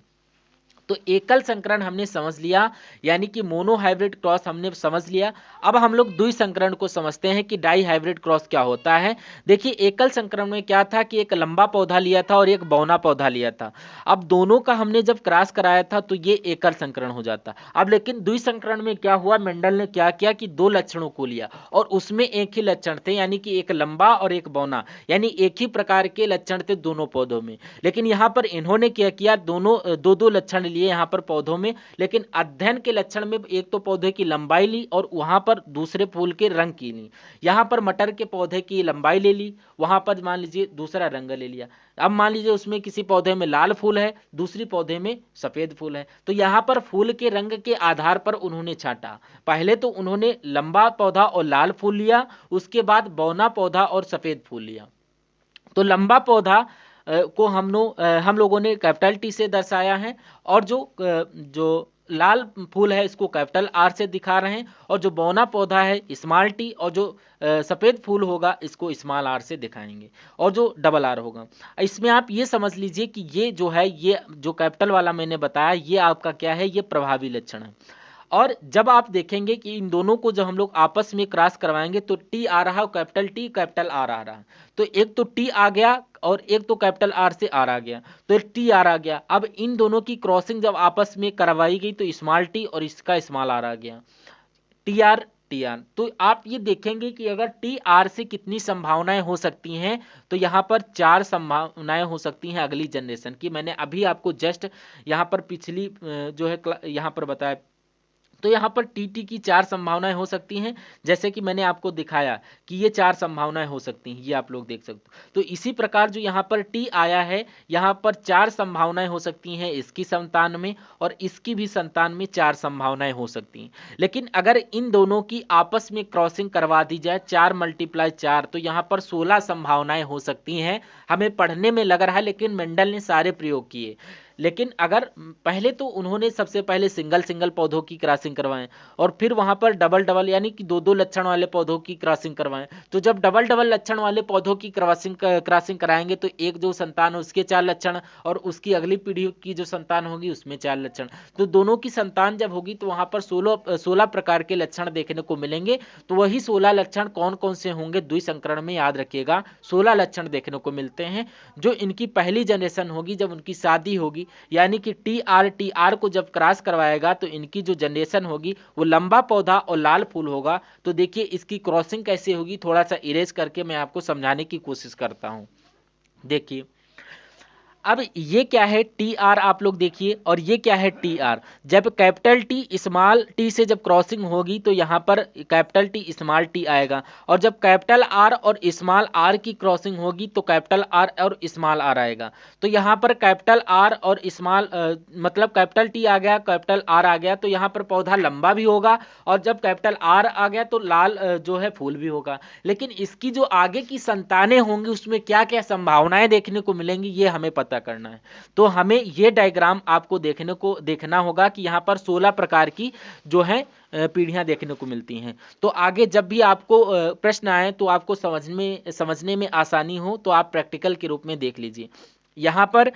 तो एकल संकरण हमने समझ लिया, यानी कि मोनो हाइब्रिड क्रॉस हमने समझ लिया। अब हम लोग द्वि संकरण को समझते हैं कि डाई हाइब्रिड क्रॉस क्या होता है। देखिए एकल संकरण में क्या था कि एक लंबा पौधा लिया था और एक बौना पौधा लिया था। अब दोनों का हमने जब क्रॉस कराया था तो ये एकल संकरण हो जाता। अब लेकिन द्वि संकरण में क्या हुआ, मेंडल ने क्या किया कि दो लक्षणों को लिया और उसमें एक ही लक्षण थे, यानी कि एक लंबा और एक बौना, यानी एक ही प्रकार के लक्षण थे दोनों पौधों में। लेकिन यहाँ पर इन्होंने क्या किया, दोनों दो दो लक्षण लिए यहाँ पर पौधों में, लेकिन अध्ययन के लक्षण में एक तो पौधे की लंबाई ली और वहां पर दूसरे फूल के रंग की ली। यहाँ पर मटर के पौधे की लंबाई ले ली, वहां पर मान लीजिए दूसरा रंग ले लिया। अब मान लीजिए उसमें किसी पौधे में लाल फूल है, दूसरी पौधे में सफेद फूल है, तो यहाँ पर फूल के रंग के आधार पर उन्होंने छांटा। पहले तो उन्होंने लंबा पौधा और लाल फूल लिया, उसके बाद बौना पौधा और सफेद फूल लिया। तो लंबा पौधा को हम लोगों ने कैपिटल टी से दर्शाया है और जो लाल फूल है इसको कैपिटल आर से दिखा रहे हैं, और जो बौना पौधा है स्मॉल टी, और जो सफेद फूल होगा इसको स्मॉल आर से दिखाएंगे, और जो डबल आर होगा। इसमें आप ये समझ लीजिए कि ये जो है, ये जो कैपिटल वाला मैंने बताया, ये आपका क्या है, ये प्रभावी लक्षण है। और जब आप देखेंगे कि इन दोनों को जब हम लोग आपस में क्रॉस करवाएंगे तो टी आ रहा है, कैपिटल टी कैपिटल आर आ रहा है, तो एक तो टी आ गया और एक तो कैपिटल आर से आर आ गया, तो टी आर आ गया। अब इन दोनों की क्रॉसिंग जब आपस में करवाई गई तो स्मॉल टी और इसका स्मॉल आर आ गया, टी आर। तो आप ये देखेंगे कि अगर टी आर से कितनी संभावनाएं हो सकती हैं, तो यहाँ पर 4 संभावनाएं हो सकती हैं अगली जनरेशन की। मैंने अभी आपको जस्ट यहाँ पर पिछली जो है यहाँ पर बताया, तो यहाँ पर टी की 4 संभावनाएं हो सकती हैं, जैसे कि मैंने आपको दिखाया कि ये 4 संभावनाएं हो सकती हैं, ये आप लोग देख सकते हो। तो इसी प्रकार जो यहाँ पर टी आया है, यहाँ पर 4 संभावनाएं हो सकती हैं इसकी संतान में, और इसकी भी संतान में 4 संभावनाएं हो सकती हैं। लेकिन अगर इन दोनों की आपस में क्रॉसिंग करवा दी जाए 4 × 4, तो यहाँ पर 16 संभावनाएं हो सकती हैं। हमें पढ़ने में लग रहा है, लेकिन मेंडल ने सारे प्रयोग किए। लेकिन अगर पहले तो उन्होंने सबसे पहले सिंगल पौधों की क्रॉसिंग करवाएं, और फिर वहां पर डबल यानी कि दो दो लक्षण वाले पौधों की क्रॉसिंग करवाएं। तो जब डबल लक्षण वाले पौधों की क्रॉसिंग कराएंगे तो एक जो संतान है उसके 4 लक्षण, और उसकी अगली पीढ़ी की जो संतान होगी उसमें 4 लक्षण। तो दोनों की संतान जब होगी तो वहां पर 16 प्रकार के लक्षण देखने को मिलेंगे। तो वही 16 लक्षण कौन कौन से होंगे, द्विसंकरण में याद रखिएगा 16 लक्षण देखने को मिलते हैं। जो इनकी पहली जनरेशन होगी, जब उनकी शादी होगी, यानी कि टी आर को जब क्रॉस करवाएगा तो इनकी जो जनरेशन होगी वो लंबा पौधा और लाल फूल होगा। तो देखिए इसकी क्रॉसिंग कैसे होगी, थोड़ा सा इरेज करके मैं आपको समझाने की कोशिश करता हूं। देखिए अब ये क्या है टी आर, आप लोग देखिए, और ये क्या है टी आर। जब कैपिटल टी स्मॉल टी से जब क्रॉसिंग होगी तो यहाँ पर कैपिटल टी स्मॉल टी आएगा, और जब कैपिटल आर और स्मॉल आर की क्रॉसिंग होगी तो कैपिटल आर और स्मॉल आर आएगा। तो यहाँ पर कैपिटल आर और स्मॉल मतलब कैपिटल टी आ गया, कैपिटल आर आ गया, तो यहाँ पर पौधा लंबा भी होगा, और जब कैपिटल आर आ गया तो लाल जो है फूल भी होगा। लेकिन इसकी जो आगे की संतानें होंगी उसमें क्या क्या संभावनाएं देखने को मिलेंगी, ये हमें पता करना है। तो हमें ये डायग्राम आपको देखना होगा कि यहाँ पर 16 प्रकार की जो है पीढ़ियां देखने को मिलती हैं। तो आगे जब भी आपको प्रश्न आए तो आपको समझने में आसानी हो तो आप प्रैक्टिकल के रूप में देख लीजिए। यहाँ पर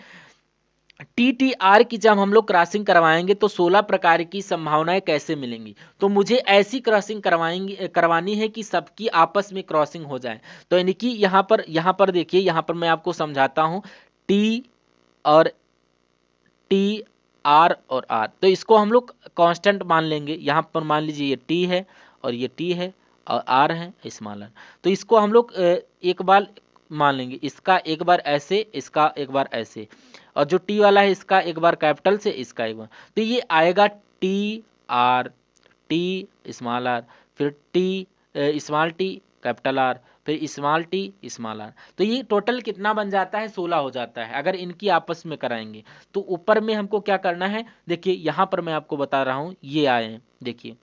TTR की जब हम लोग क्रॉसिंग करवाएंगे तो 16 प्रकार की संभावनाएं कैसे मिलेंगी। तो मुझे ऐसी क्रॉसिंग करवानी है कि सबकी आपस में क्रॉसिंग हो जाए। तो यानी कि यहाँ पर देखिए, यहाँ पर मैं आपको समझाता हूँ। टी और टी, आर और आर, तो इसको हम लोग कांस्टेंट मान लेंगे। यहाँ पर मान लीजिए ये टी है और ये टी है और आर है स्मॉल आर। तो इसको हम लोग एक बार मान लेंगे, इसका एक बार ऐसे, इसका एक बार ऐसे, और जो टी वाला है इसका एक बार कैपिटल से, इसका एक बार। तो ये आएगा T R, T small R, फिर T small T capital R, फिर स्मॉल टी स्मॉल आर। तो ये टोटल कितना बन जाता है, 16 हो जाता है अगर इनकी आपस में कराएंगे। तो ऊपर में हमको क्या करना है, देखिए यहाँ पर मैं आपको बता रहा हूँ, ये आए हैं देखिए,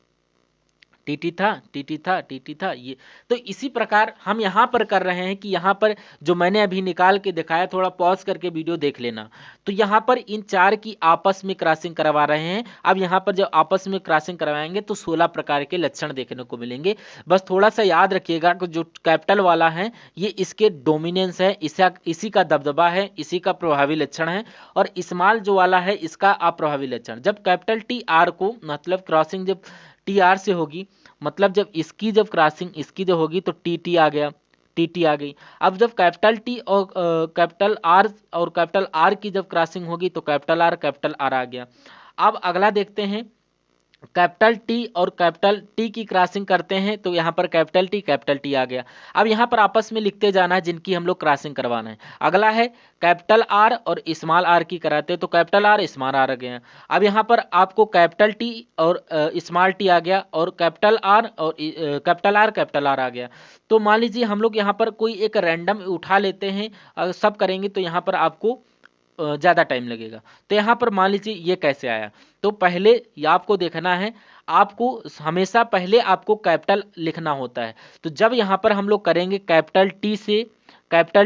टीटी था, टीटी था, टीटी था, ये। तो इसी प्रकार हम यहाँ पर कर रहे हैं कि यहाँ पर जो मैंने अभी निकाल के दिखाया, थोड़ा पॉज करके वीडियो देख लेना। तो यहाँ पर इन चार की आपस में क्रॉसिंग करवा रहे हैं। अब यहाँ पर जब आपस में क्रॉसिंग करवाएंगे तो 16 प्रकार के लक्षण देखने को मिलेंगे। बस थोड़ा सा याद रखिएगा कि जो कैपिटल वाला है ये इसके डोमिनेंस है, इसी का दबदबा है, इसी का प्रभावी लक्षण है। और स्मॉल जो वाला है इसका अप्रभावी लक्षण। जब कैपिटल टी आर को, मतलब क्रॉसिंग जब टी आर से होगी, मतलब जब इसकी जब क्रॉसिंग इसकी जो होगी तो टी टी आ गया, टी टी आ गई। अब जब कैपिटल टी और कैपिटल आर और कैपिटल आर की जब क्रॉसिंग होगी तो कैपिटल आर आ गया। अब अगला देखते हैं, कैपिटल टी और कैपिटल टी की क्रॉसिंग करते हैं तो यहाँ पर कैपिटल टी आ गया। अब यहाँ पर आपस में लिखते जाना है जिनकी हम लोग क्रॉसिंग करवाना है। अगला है कैपिटल आर और स्मॉल आर की कराते हैं तो कैपिटल आर स्मॉल आर आ गया। अब यहाँ पर आपको कैपिटल टी और स्मॉल टी आ गया, और कैपिटल आर और कैपिटल आर आ गया। तो मान लीजिए हम लोग यहाँ पर कोई एक रैंडम उठा लेते हैं, सब करेंगे तो यहाँ पर आपको ज़्यादा टाइम लगेगा। तो यहाँ पर मान लीजिए ये कैसे आया। तो पहले ये आपको देखना है, आपको हमेशा पहले आपको कैपिटल लिखना होता है। तो जब यहाँ पर हम लोग करेंगे कैपिटल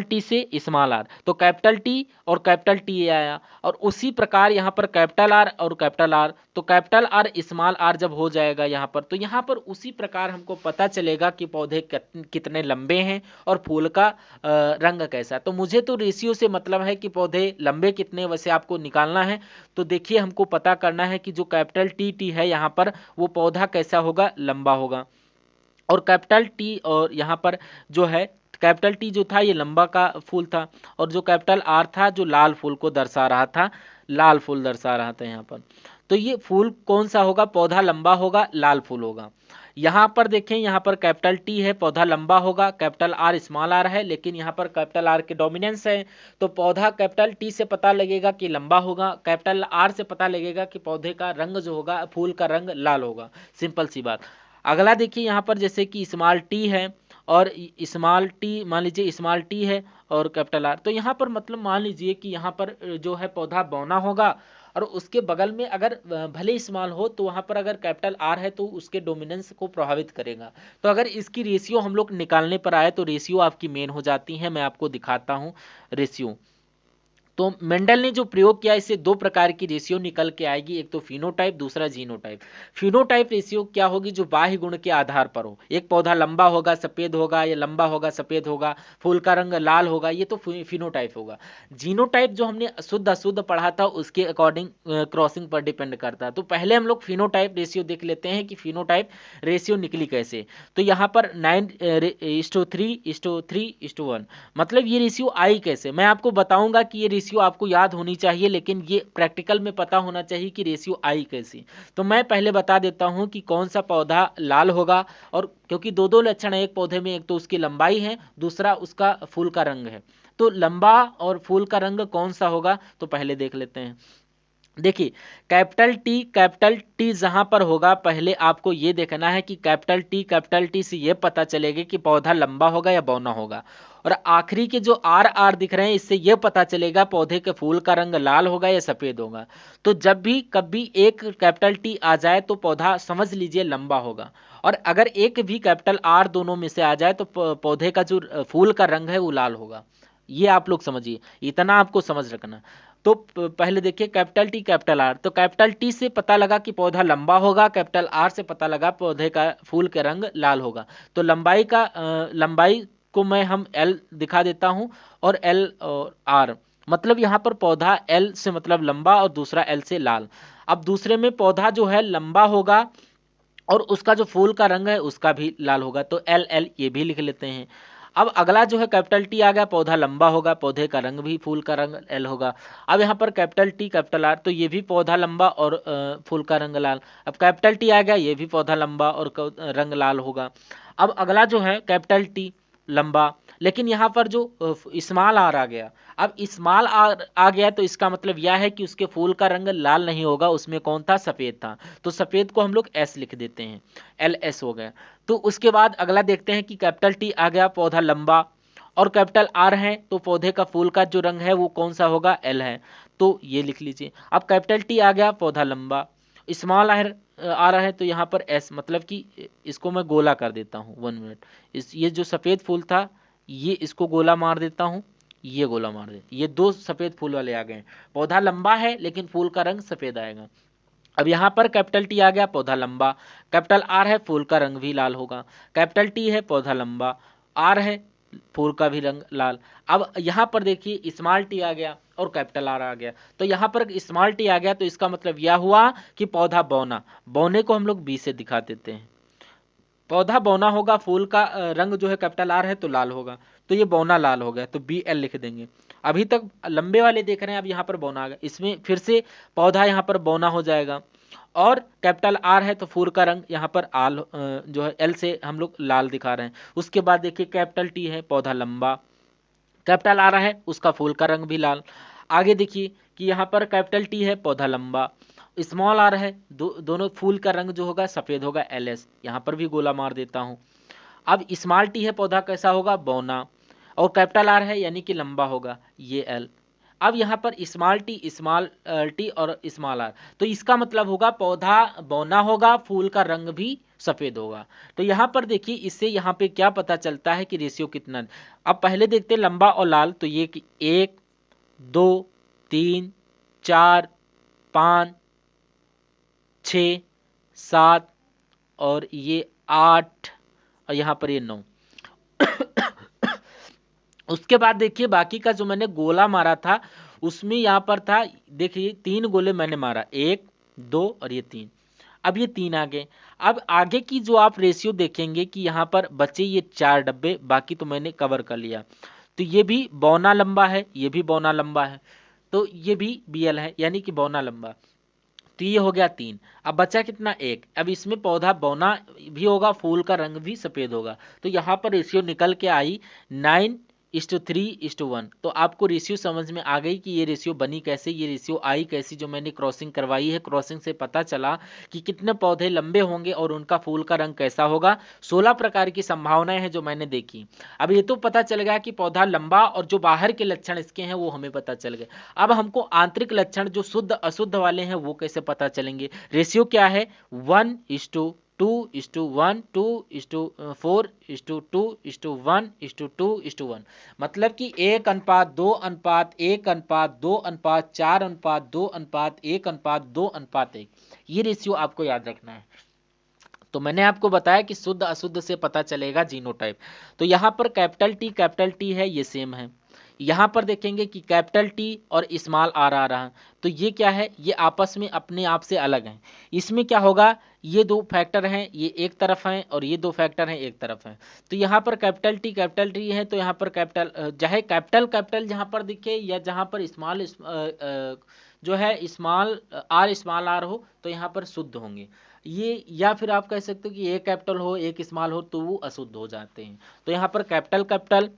टी से स्मॉल आर, तो कैपिटल टी और कैपिटल टी ये आया। और उसी प्रकार यहाँ पर कैपिटल आर और कैपिटल आर, तो कैपिटल आर स्मॉल आर जब हो जाएगा यहाँ पर, तो यहाँ पर उसी प्रकार हमको पता चलेगा कि पौधे कितने लंबे हैं और फूल का रंग कैसा। तो मुझे तो रेशियो से मतलब है कि पौधे लंबे कितने, वैसे आपको निकालना है। तो देखिए हमको पता करना है कि जो कैपिटल टी टी है यहाँ पर, वो पौधा कैसा होगा, लंबा होगा। और कैपिटल टी और यहाँ पर जो है, कैपिटल टी जो था ये लंबा का फूल था, और जो कैपिटल आर था जो लाल फूल को दर्शा रहा था, लाल फूल दर्शा रहा था यहाँ पर। तो ये फूल कौन सा होगा, पौधा लंबा होगा, लाल फूल होगा। यहाँ पर देखें, यहाँ पर कैपिटल टी है, पौधा लंबा होगा, कैपिटल आर स्मॉल आर है, लेकिन यहाँ पर कैपिटल आर के डोमिनेंस है। तो पौधा कैपिटल टी से पता लगेगा कि लंबा होगा, कैपिटल आर से पता लगेगा कि पौधे का रंग जो होगा, फूल का रंग लाल होगा। सिंपल सी बात। अगला देखिए यहाँ पर जैसे कि स्मॉल टी है और स्मॉल टी, मान लीजिए स्मॉल टी है और कैपिटल आर, तो यहाँ पर मतलब मान लीजिए कि यहाँ पर जो है पौधा बौना होगा, और उसके बगल में अगर भले स्मॉल हो तो वहाँ पर अगर कैपिटल आर है तो उसके डोमिनेंस को प्रभावित करेगा। तो अगर इसकी रेशियो हम लोग निकालने पर आए तो रेशियो आपकी मेन हो जाती है। मैं आपको दिखाता हूँ रेशियो। तो मेंडल ने जो प्रयोग किया, इससे दो प्रकार की रेशियो निकल के आएगी, एक तो फिनोटाइप, दूसरा जीनोटाइप। फिनोटाइप रेशियो क्या होगी, जो बाह्य गुण के आधार पर हो। एक पौधा लंबा होगा, सफेद होगा, या लंबा होगा, सफेद होगा, फूल का रंग लाल होगा, ये तो फिनोटाइप होगा। जीनोटाइप जो हमने शुद्ध अशुद्ध पढ़ा था उसके अकॉर्डिंग क्रॉसिंग पर डिपेंड करता है। तो पहले हम लोग फिनोटाइप रेशियो देख लेते हैं कि फिनोटाइप रेशियो निकली कैसे। तो यहाँ पर 9:3:3:1, मतलब ये रेशियो आई कैसे, मैं आपको बताऊंगा कि ये रेशियो आपको याद होनी चाहिए, लेकिन ये प्रैक्टिकल में पता होना चाहिए कि रेशियो आई कैसे। तो मैं पहले बता देता हूं कि कौन सा पौधा लाल होगा, और क्योंकि दो दो लक्षण है एक पौधे में, एक तो उसकी लंबाई है, दूसरा उसका फूल का रंग है। तो लंबा और फूल का रंग कौन सा होगा, तो पहले देख लेते हैं। देखिए कैपिटल टी जहां पर होगा, पहले आपको ये देखना है कि कैपिटल टी से ये पता चलेगा कि पौधा लंबा होगा या बौना होगा। और आखिरी के जो आर आर दिख रहे हैं, इससे ये पता चलेगा पौधे के फूल का रंग लाल होगा या सफेद होगा। तो जब भी कभी एक कैपिटल टी आ जाए तो पौधा समझ लीजिए लंबा होगा, और अगर एक भी कैपिटल आर दोनों में से आ जाए तो पौधे का जो फूल का रंग है वो लाल होगा। ये आप लोग समझिए, इतना आपको समझ रखना। तो पहले देखिए कैपिटल टी कैपिटल आर, तो कैपिटल टी से पता लगा कि पौधा लंबा होगा, कैपिटल आर से पता लगा पौधे का फूल का रंग लाल होगा। तो लंबाई को मैं हम एल दिखा देता हूं, और एल और आर, मतलब यहाँ पर पौधा एल से मतलब लंबा और दूसरा एल से लाल। अब दूसरे में पौधा जो है लंबा होगा और उसका जो फूल का रंग है उसका भी लाल होगा, तो एल एल ये भी लिख लेते हैं। अब अगला जो है कैपिटल टी आ गया, पौधा लंबा होगा, पौधे का रंग भी फूल का रंग एल होगा। अब यहाँ पर कैपिटल टी कैपिटल आर, तो ये भी पौधा लंबा और फूल का रंग लाल। अब कैपिटल टी आ गया, ये भी पौधा लंबा और रंग लाल होगा। अब अगला जो है कैपिटल टी लंबा, लेकिन यहाँ पर जो स्मॉल आर आ गया। अब स्मॉल आर आ गया तो इसका मतलब यह है कि उसके फूल का रंग लाल नहीं होगा, उसमें कौन था, सफेद था। तो सफेद को हम लोग एस लिख देते हैं, एल एस हो गया। तो उसके बाद अगला देखते हैं कि कैपिटल टी आ गया, पौधा लंबा और कैपिटल आर है, तो पौधे का फूल का जो रंग है वो कौन सा होगा, एल है, तो ये लिख लीजिए। अब कैपिटल टी आ गया, पौधा लंबा, स्मॉल आर आ रहा है तो यहाँ पर एस, मतलब कि इसको मैं गोला कर देता हूँ, 1 मिनट। ये जो सफेद फूल था ये इसको गोला मार देता हूँ, ये गोला मार दे, ये दो सफेद फूल वाले आ गए। पौधा लंबा है लेकिन फूल का रंग सफेद आएगा। अब यहाँ पर कैपिटल टी आ गया, पौधा लंबा, कैपिटल आर है, फूल का रंग भी लाल होगा। कैपिटल टी है, पौधा लंबा, आर है, फूल का भी रंग लाल। अब यहाँ पर देखिए स्मॉल टी आ गया और कैपिटल आर आ गया, तो यहाँ पर स्मॉल टी आ गया तो इसका मतलब यह हुआ कि पौधा बौना, बौने को हम लोग बी से दिखा देते हैं। पौधा बौना होगा, फूल का रंग जो है कैपिटल आर है तो लाल होगा, तो ये बौना लाल हो गया, तो बी एल लिख देंगे। अभी तक लंबे वाले देख रहे हैं, अब यहाँ पर बौना आ गया, इसमें फिर से पौधा यहाँ पर बौना हो जाएगा। और कैपिटल आर है तो फूल का रंग यहाँ पर आल जो है एल से हम लोग लाल दिखा रहे हैं। उसके बाद देखिए कैपिटल टी है, पौधा लंबा, कैपिटल आ रहा है उसका फूल का रंग भी लाल। आगे देखिए कि यहाँ पर कैपिटल टी है, पौधा लंबा, स्मॉल आ रहा है, दोनों फूल का रंग जो होगा सफेद होगा, एल एस, यहाँ पर भी गोला मार देता हूँ। अब स्मॉल टी है, पौधा कैसा होगा, बौना, और कैपिटल आर है यानी कि लंबा होगा, ये एल। अब यहाँ पर स्मॉल टी और स्मॉल आर, तो इसका मतलब होगा पौधा बौना होगा, फूल का रंग भी सफेद होगा। तो यहाँ पर देखिए इससे यहाँ पे क्या पता चलता है कि रेशियो कितना। अब पहले देखते हैं लंबा और लाल, तो ये कि 1 2 3 4 5 6 7 और ये 8 और यहाँ पर ये 9। उसके बाद देखिए बाकी का जो मैंने गोला मारा था उसमें यहाँ पर था, देखिए 3 गोले मैंने मारा, 1 2 और ये 3। अब ये 3 आ गए। अब आगे की जो आप रेशियो देखेंगे कि यहाँ पर बचे ये 4 डब्बे, बाकी तो मैंने कवर कर लिया। तो ये भी बौना लंबा है, ये भी बौना लंबा है, तो ये भी बीएल है यानी कि बौना लंबा। तो ये हो गया 3। अब बचा कितना, 1। अब इसमें पौधा बौना भी होगा, फूल का रंग भी सफेद होगा, तो यहाँ पर रेशियो निकल के आई 9:3:1। तो आपको रेशियो समझ में आ गई कि ये रेशियो बनी कैसे, ये रेशियो आई कैसी, जो मैंने क्रॉसिंग करवाई है। क्रॉसिंग से पता चला कि कितने पौधे लंबे होंगे और उनका फूल का रंग कैसा होगा। 16 प्रकार की संभावनाएं हैं जो मैंने देखी। अब ये तो पता चल गया कि पौधा लंबा, और जो बाहर के लक्षण इसके हैं वो हमें पता चल गए। अब हमको आंतरिक लक्षण जो शुद्ध अशुद्ध वाले हैं वो कैसे पता चलेंगे। रेशियो क्या है, 1:2:1, 2:4:2:1:2:1, मतलब कि 1:2:1:2:4:2:1:1, ये रेशियो आपको याद रखना है। तो मैंने आपको बताया कि शुद्ध अशुद्ध से पता चलेगा जीनोटाइप। तो यहाँ पर कैपिटल टी है, ये सेम है। यहाँ पर देखेंगे कि कैपिटल टी और स्मॉल आर आ रहा है, तो ये क्या है, ये आपस में अपने आप से अलग हैं। इसमें क्या होगा, ये 2 फैक्टर हैं, ये एक तरफ हैं, और ये 2 फैक्टर हैं एक तरफ हैं। तो यहाँ पर कैपिटल टी है, तो यहाँ पर कैपिटल चाहे कैपिटल जहाँ पर दिखे या जहाँ पर स्मॉल जो है स्मॉल आर हो तो यहाँ पर शुद्ध होंगे ये, या फिर आप कह सकते हो कि एक कैपिटल हो एक स्मॉल हो तो वो अशुद्ध हो जाते हैं। तो यहाँ पर कैपिटल,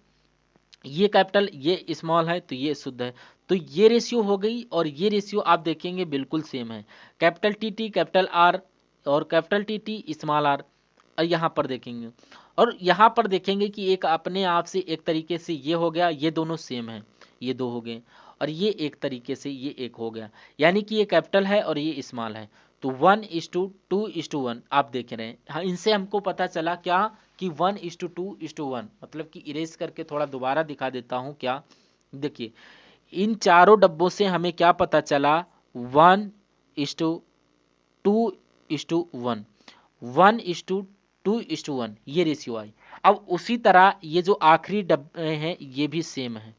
ये कैपिटल ये स्मॉल है तो ये शुद्ध है। तो ये रेशियो हो गई, और ये रेशियो आप देखेंगे बिल्कुल सेम है, कैपिटल टी कैपिटल आर और कैपिटल टी स्मॉल आर। और यहाँ पर देखेंगे, और यहाँ पर देखेंगे कि एक अपने आप से एक तरीके से ये हो गया, ये दोनों सेम है, ये 2 हो गए, और ये एक तरीके से ये 1 हो गया, यानी कि ये कैपिटल है और ये स्मॉल है। तो 1:2:1 आप देख रहे हैं। हाँ, इनसे हमको पता चला क्या कि 1:2:1, मतलब कि इरेज करके थोड़ा दोबारा दिखा देता हूँ क्या। देखिए इन चारों डब्बों से हमें क्या पता चला, 1:2:1, 1:2:1 ये रेशियो आई। अब उसी तरह ये जो आखिरी डब्बे हैं ये भी सेम है।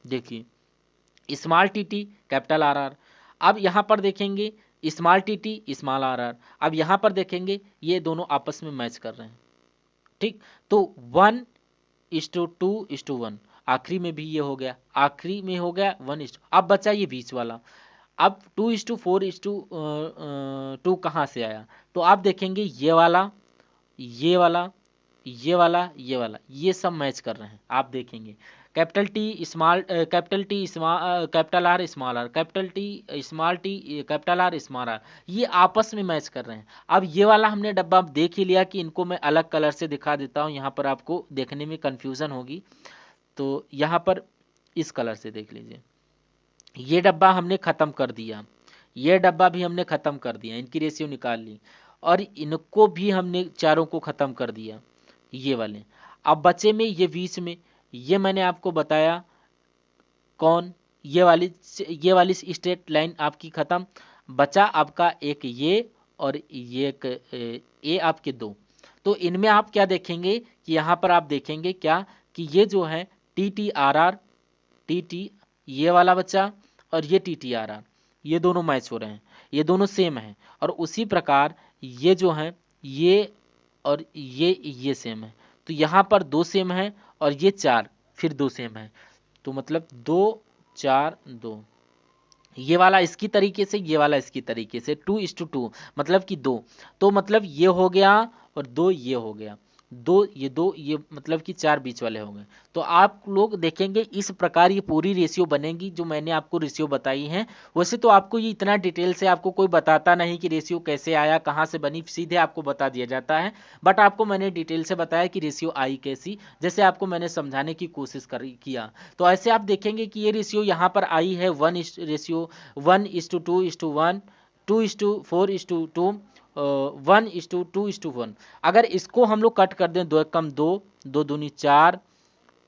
देखिए small T T capital R R. अब यहाँ पर देखेंगे small T T small R R. अब यहाँ पर देखेंगे ये दोनों आपस में मैच कर रहे हैं, ठीक। तो 1:2:1, आखिरी में भी ये हो गया, आखिरी में हो गया 1:, अब बचा ये बीच वाला। अब 2:4:2 कहाँ से आया? तो आप देखेंगे ये वाला, ये वाला, ये वाला, ये वाला, ये सब मैच कर रहे हैं। आप देखेंगे capital T small, capital T small, capital R small R, capital T small T, capital R small R, ये आपस में मैच कर रहे हैं। अब ये वाला हमने डब्बा देख ही लिया कि इनको मैं अलग कलर से दिखा देता हूँ, यहाँ पर आपको देखने में कंफ्यूजन होगी। तो यहाँ पर इस कलर से देख लीजिए, ये डब्बा हमने खत्म कर दिया, ये डब्बा भी हमने खत्म कर दिया, इनकी रेशियो निकाल ली, और इनको भी हमने चारों को खत्म कर दिया, ये वाले। अब बचे में ये बीच में, ये मैंने आपको बताया कौन, ये वाली स्ट्रेट लाइन आपकी खत्म। बचा आपका एक ये और ये एक ये आपके दो। तो इनमें आप क्या देखेंगे कि यहाँ पर आप देखेंगे क्या कि ये जो है T T R R, T T ये वाला बच्चा और ये टी टी आर आर, ये दोनों मैच हो रहे हैं, ये दोनों सेम हैं। और उसी प्रकार ये जो है ये और ये सेम है। तो यहाँ पर 2 सेम है और ये 4 फिर 2 सेम है। तो मतलब 2 4 2, ये वाला इसकी तरीके से, ये वाला इसकी तरीके से, 2:2, मतलब कि 2। तो मतलब ये हो गया और 2 ये हो गया, 2 ये मतलब कि 4 बीच वाले हो गए। तो आप लोग देखेंगे इस प्रकार ये पूरी रेशियो बनेगी जो मैंने आपको रेशियो बताई है। वैसे तो आपको ये इतना डिटेल से आपको कोई बताता नहीं कि रेशियो कैसे आया, कहाँ से बनी, सीधे आपको बता दिया जाता है। बट आपको मैंने डिटेल से बताया कि रेशियो आई कैसी, जैसे आपको मैंने समझाने की कोशिश किया। तो ऐसे आप देखेंगे कि ये रेशियो यहाँ पर आई है 1:2:1, 2:4:2, 1:2:1। अगर इसको हम लोग कट कर दें, 2 एकम 2, 2 दूनी 4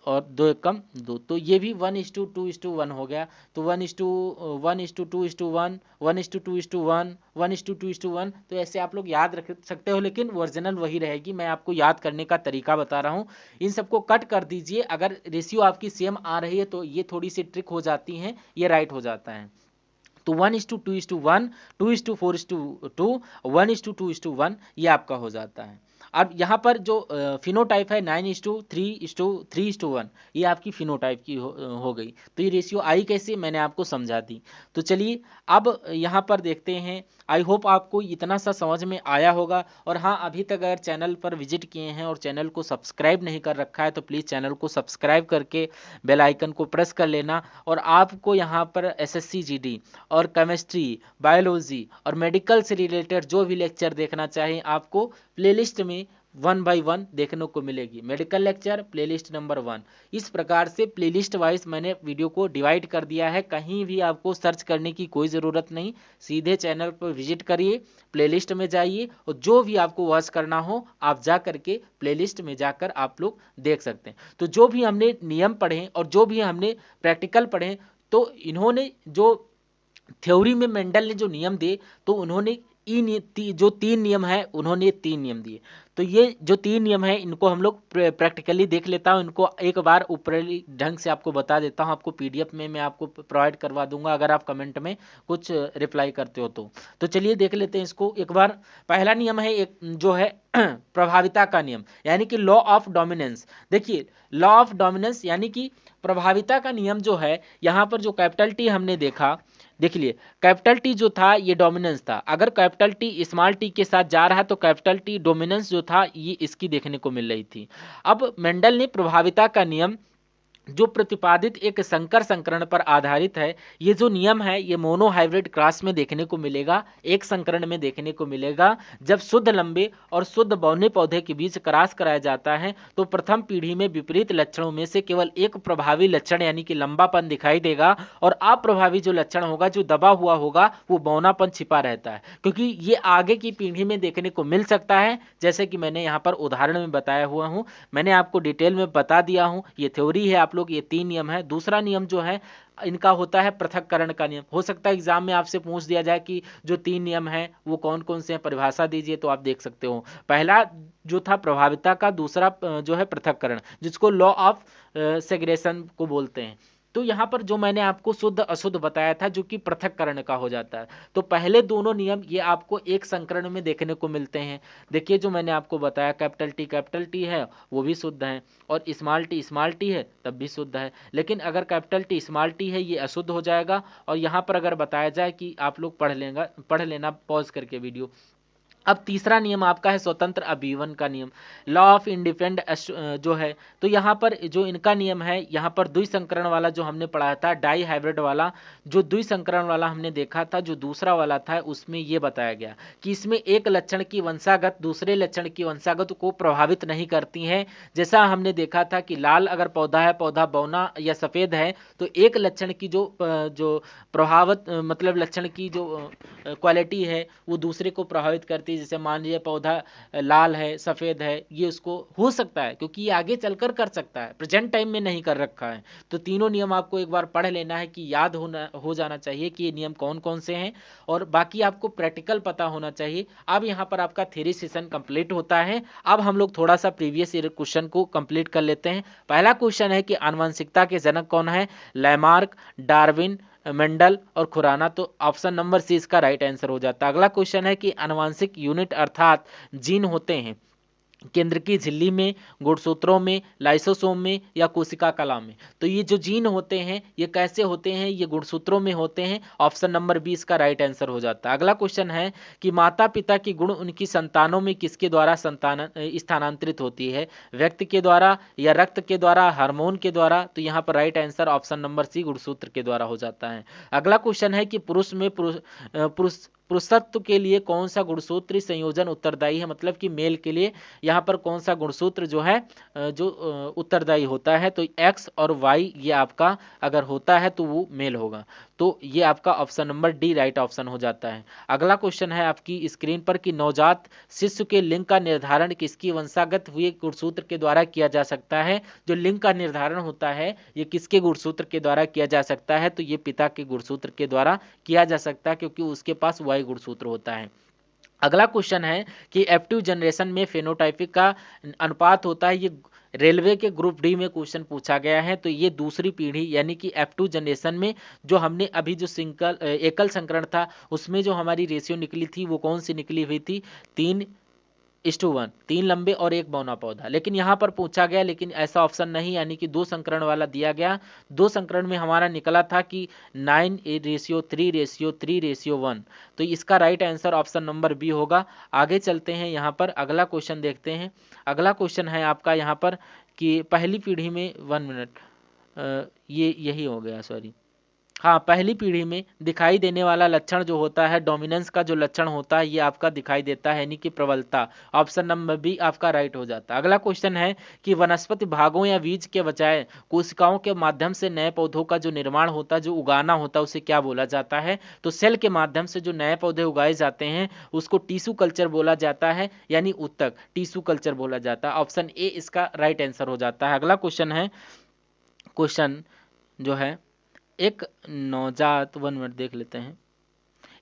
और 2 एकम 2, तो ये भी 1:2:1 हो गया। तो 1:2:1, 1:2:1, 1:2:1, तो ऐसे आप लोग याद रख सकते हो, लेकिन ओरिजिनल वही रहेगी। मैं आपको याद करने का तरीका बता रहा हूँ। इन सबको कट कर दीजिए, अगर रेशियो आपकी सेम आ रही है तो ये थोड़ी सी ट्रिक हो जाती है, ये राइट हो जाता है। तो 1:2:1, 2:4:2, 1:2:1, ये आपका हो जाता है। अब यहाँ पर जो फिनोटाइप है 9:3:3:1, ये आपकी फिनोटाइप की हो गई। तो ये रेशियो आई कैसे, मैंने आपको समझा दी। तो चलिए अब यहाँ पर देखते हैं। आई होप आपको इतना सा समझ में आया होगा। और हाँ, अभी तक अगर चैनल पर विजिट किए हैं और चैनल को सब्सक्राइब नहीं कर रखा है तो प्लीज़ चैनल को सब्सक्राइब करके बेल आइकन को प्रेस कर लेना। और आपको यहाँ पर एसएससी जीडी और केमिस्ट्री, बायोलॉजी और मेडिकल से रिलेटेड जो भी लेक्चर देखना चाहें, आपको प्लेलिस्ट में 1 बाय 1 देखने को मिलेगी। मेडिकल लेक्चर प्लेलिस्ट नंबर 1, इस प्रकार से प्लेलिस्ट वाइज मैंने वीडियो को डिवाइड कर दिया है। कहीं भी आपको सर्च करने की कोई ज़रूरत नहीं, सीधे चैनल पर विजिट करिए, प्लेलिस्ट में जाइए और जो भी आपको वॉच करना हो आप जा करके प्लेलिस्ट में जाकर आप लोग देख सकते हैं। तो जो भी हमने नियम पढ़े और जो भी हमने प्रैक्टिकल पढ़े, तो इन्होंने जो थ्योरी में मेंडल ने जो नियम दिए, तो उन्होंने जो 3 नियम है उन्होंने 3 नियम दिए। तो ये जो 3 नियम है इनको हम लोग प्रैक्टिकली देख लेता हूँ। इनको एक बार ऊपरी ढंग से आपको बता देता हूँ। आपको पीडीएफ में मैं आपको प्रोवाइड करवा दूंगा अगर आप कमेंट में कुछ रिप्लाई करते हो तो चलिए देख लेते हैं इसको एक बार। पहला नियम है एक जो है प्रभाविता का नियम, यानी कि लॉ ऑफ डोमिनेंस। देखिए लॉ ऑफ डोमिनेंस यानी कि प्रभाविता का नियम जो है, यहाँ पर जो कैपिटल टी हमने देखा, देख लिए कैपिटल टी जो था ये डोमिनेंस था। अगर कैपिटल टी स्मॉल टी के साथ जा रहा है तो कैपिटल टी डोमिनेंस जो था ये इसकी देखने को मिल रही थी। अब मेंडल ने प्रभाविता का नियम जो प्रतिपादित एक संकर संकरण पर आधारित है, ये जो नियम है ये मोनो हाइब्रिड क्रॉस में देखने को मिलेगा, एक संकरण में देखने को मिलेगा। जब शुद्ध लंबे और शुद्ध बौने पौधे के बीच क्रॉस कराया जाता है तो प्रथम पीढ़ी में विपरीत लक्षणों में से केवल एक प्रभावी लक्षण यानी कि लंबापन दिखाई देगा और अप्रभावी जो लक्षण होगा, जो दबा हुआ होगा, वो बौनापन छिपा रहता है। क्योंकि ये आगे की पीढ़ी में देखने को मिल सकता है, जैसे कि मैंने यहाँ पर उदाहरण में बताया हुआ हूँ, मैंने आपको डिटेल में बता दिया हूँ। ये थ्योरी है आप लोग, ये 3 नियम है। दूसरा नियम जो है इनका होता है पृथक्करण का नियम। हो सकता है एग्जाम में आपसे पूछ दिया जाए कि जो 3 नियम हैं वो कौन कौन से हैं, परिभाषा दीजिए, तो आप देख सकते हो। पहला जो था प्रभाविता का, दूसरा जो है पृथक्करण, जिसको लॉ ऑफ सेग्रेशन को बोलते हैं। तो यहाँ पर जो मैंने आपको शुद्ध अशुद्ध बताया था जो कि पृथक्करण का हो जाता है, तो पहले दोनों नियम ये आपको एक संकरण में देखने को मिलते हैं। देखिए जो मैंने आपको बताया कैपिटल टी है वो भी शुद्ध है, और स्मॉल टी है तब भी शुद्ध है। लेकिन अगर कैपिटल टी स्मॉल टी है ये अशुद्ध हो जाएगा। और यहाँ पर अगर बताया जाए कि आप लोग पढ़ लेना पॉज करके वीडियो। अब तीसरा नियम आपका है स्वतंत्र अभिवन का नियम, लॉ ऑफ इंडिपेंडेंट जो है। तो यहाँ पर जो इनका नियम है, यहाँ पर द्विसंकरण वाला जो हमने पढ़ाया था, डाई हाइब्रिड वाला जो द्विसंकरण वाला हमने देखा था, जो दूसरा वाला था उसमें ये बताया गया कि इसमें एक लक्षण की वंशागत दूसरे लक्षण की वंशागत को प्रभावित नहीं करती है। जैसा हमने देखा था कि लाल अगर पौधा है, पौधा बौना या सफेद है, तो एक लक्षण की जो प्रभावित मतलब लक्षण की जो क्वालिटी है वो दूसरे को प्रभावित करती है। जैसे मान लीजिए पौधा लाल है, सफेद है, ये उसको हो सकता है क्योंकि ये आगे चलकर कर सकता है, प्रेजेंट टाइम में नहीं कर रखा है। तो तीनों नियम आपको एक बार पढ़ लेना है कि याद हो जाना चाहिए कि ये नियम कौन कौन से हैं, और बाकी आपको प्रैक्टिकल पता होना चाहिए। अब यहाँ पर आपका थ्योरी सेशन कंप्लीट होता है। अब हम लोग थोड़ा सा प्रीवियस ईयर क्वेश्चन को कंप्लीट कर लेते हैं। पहला क्वेश्चन है कि आनुवंशिकता के जनक कौन है? लैमार्क, डार्विन, मेंडल और खुराना। तो ऑप्शन नंबर सी इसका राइट आंसर हो जाता है। अगला क्वेश्चन है कि आनुवंशिक यूनिट अर्थात जीन होते हैं केंद्र की झिल्ली में, गुणसूत्रों में, लाइसोसोम में या कोशिका कला में। तो ये जो जीन होते हैं ये कैसे होते हैं? ये गुणसूत्रों में होते हैं। ऑप्शन नंबर बी इसका राइट आंसर हो जाता है। अगला क्वेश्चन है कि माता पिता की गुण उनकी संतानों में किसके द्वारा स्थानांतरित होती है? व्यक्ति के द्वारा या रक्त के द्वारा, हार्मोन के द्वारा? तो यहाँ पर right answer option number C गुणसूत्र के द्वारा हो जाता है। अगला क्वेश्चन है कि पुरुषत्व के लिए कौन सा गुणसूत्र संयोजन उत्तरदायी है? मतलब कि मेल के लिए यहाँ पर कौन सा गुणसूत्र जो है जो उत्तरदायी होता है? तो एक्स और वाई ये आपका अगर होता है तो वो मेल होगा। तो ये आपका option number D right option हो जाता है। अगला क्वेश्चन है आपकी स्क्रीन पर कि नवजात शिशु के लिंग का निर्धारण किसकी वंशागत हुए गुणसूत्र के द्वारा किया जा सकता है? जो लिंग का निर्धारण होता है ये किसके गुणसूत्र के द्वारा किया जा सकता है? तो ये पिता के गुणसूत्र के द्वारा किया जा सकता है क्योंकि उसके पास वाई गुणसूत्र होता है। अगला क्वेश्चन है कि F2 जनरेशन में फेनोटाइपिक का अनुपात होता है। ये रेलवे के ग्रुप डी में क्वेश्चन पूछा गया है। तो ये दूसरी पीढ़ी यानी कि F2 जनरेशन में जो हमने अभी जो एकल संकरण था उसमें जो हमारी रेशियो निकली थी वो कौन सी निकली हुई थी? 3:1, 3 लंबे और 1 बौना पौधा। लेकिन यहाँ पर पूछा गया, लेकिन ऐसा ऑप्शन नहीं, यानी कि 2 संकरण वाला दिया गया। 2 संकरण में हमारा निकला था कि 9:3:1। तो इसका right answer option number B होगा। आगे चलते हैं, यहाँ पर अगला क्वेश्चन देखते हैं। अगला क्वेश्चन है आपका यहाँ पर कि पहली पीढ़ी में 1 मिनट ये यही हो गया, सॉरी। हाँ, पहली पीढ़ी में दिखाई देने वाला लक्षण जो होता है, डोमिनेंस का जो लक्षण होता है ये आपका दिखाई देता है, यानी कि प्रबलता। ऑप्शन नंबर बी आपका राइट हो जाता है। अगला क्वेश्चन है कि वनस्पति भागों या बीज के बजाय कोशिकाओं के माध्यम से नए पौधों का जो निर्माण होता है, जो उगाना होता है, उसे क्या बोला जाता है? तो सेल के माध्यम से जो नए पौधे उगाए जाते हैं उसको टिश्यू कल्चर बोला जाता है, यानी उत्तक टिश्यू कल्चर बोला जाता है। ऑप्शन ए इसका राइट आंसर हो जाता है। अगला क्वेश्चन है, क्वेश्चन जो है एक नवजात 1 मिनट देख लेते हैं।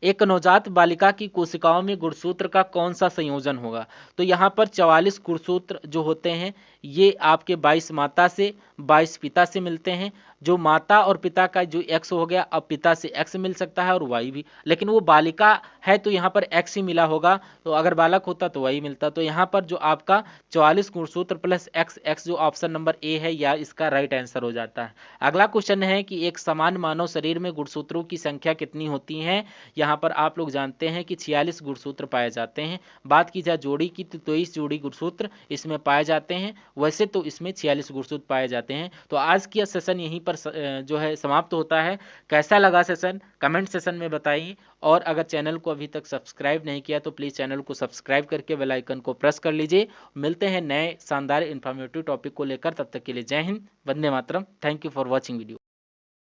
एक नवजात बालिका की कोशिकाओं में गुणसूत्र का कौन सा संयोजन होगा? तो यहाँ पर 44 गुणसूत्र जो होते हैं ये आपके 22 माता से 22 पिता से मिलते हैं। जो माता और पिता का जो एक्स हो गया, अब पिता से एक्स मिल सकता है और वाई भी, लेकिन वो बालिका है तो यहाँ पर एक्स ही मिला होगा। तो अगर बालक होता तो वाई मिलता। तो यहाँ पर जो आपका 44 गुणसूत्र प्लस एक्स एक्स जो ऑप्शन नंबर ए है या इसका राइट आंसर हो जाता है। अगला क्वेश्चन है कि एक समान मानव शरीर में गुणसूत्रों की संख्या कितनी होती है? यहाँ पर आप लोग जानते हैं कि 46 गुणसूत्र पाए जाते हैं। बात की जाए जोड़ी की तो 23 जोड़ी गुणसूत्र इसमें पाए जाते हैं। वैसे तो इसमें 46 गुणसूत्र पाए जाते हैं। तो आज की सेशन यहीं पर जो है समाप्त होता है। कैसा लगा सेशन कमेंट सेशन में बताइए, और अगर चैनल को अभी तक सब्सक्राइब नहीं किया तो प्लीज़ चैनल को सब्सक्राइब करके बेल आइकन को प्रेस कर लीजिए। मिलते हैं नए शानदार इन्फॉर्मेटिव टॉपिक को लेकर, तब तक के लिए जय हिंद, वंदे मातरम। Thank you for watching video.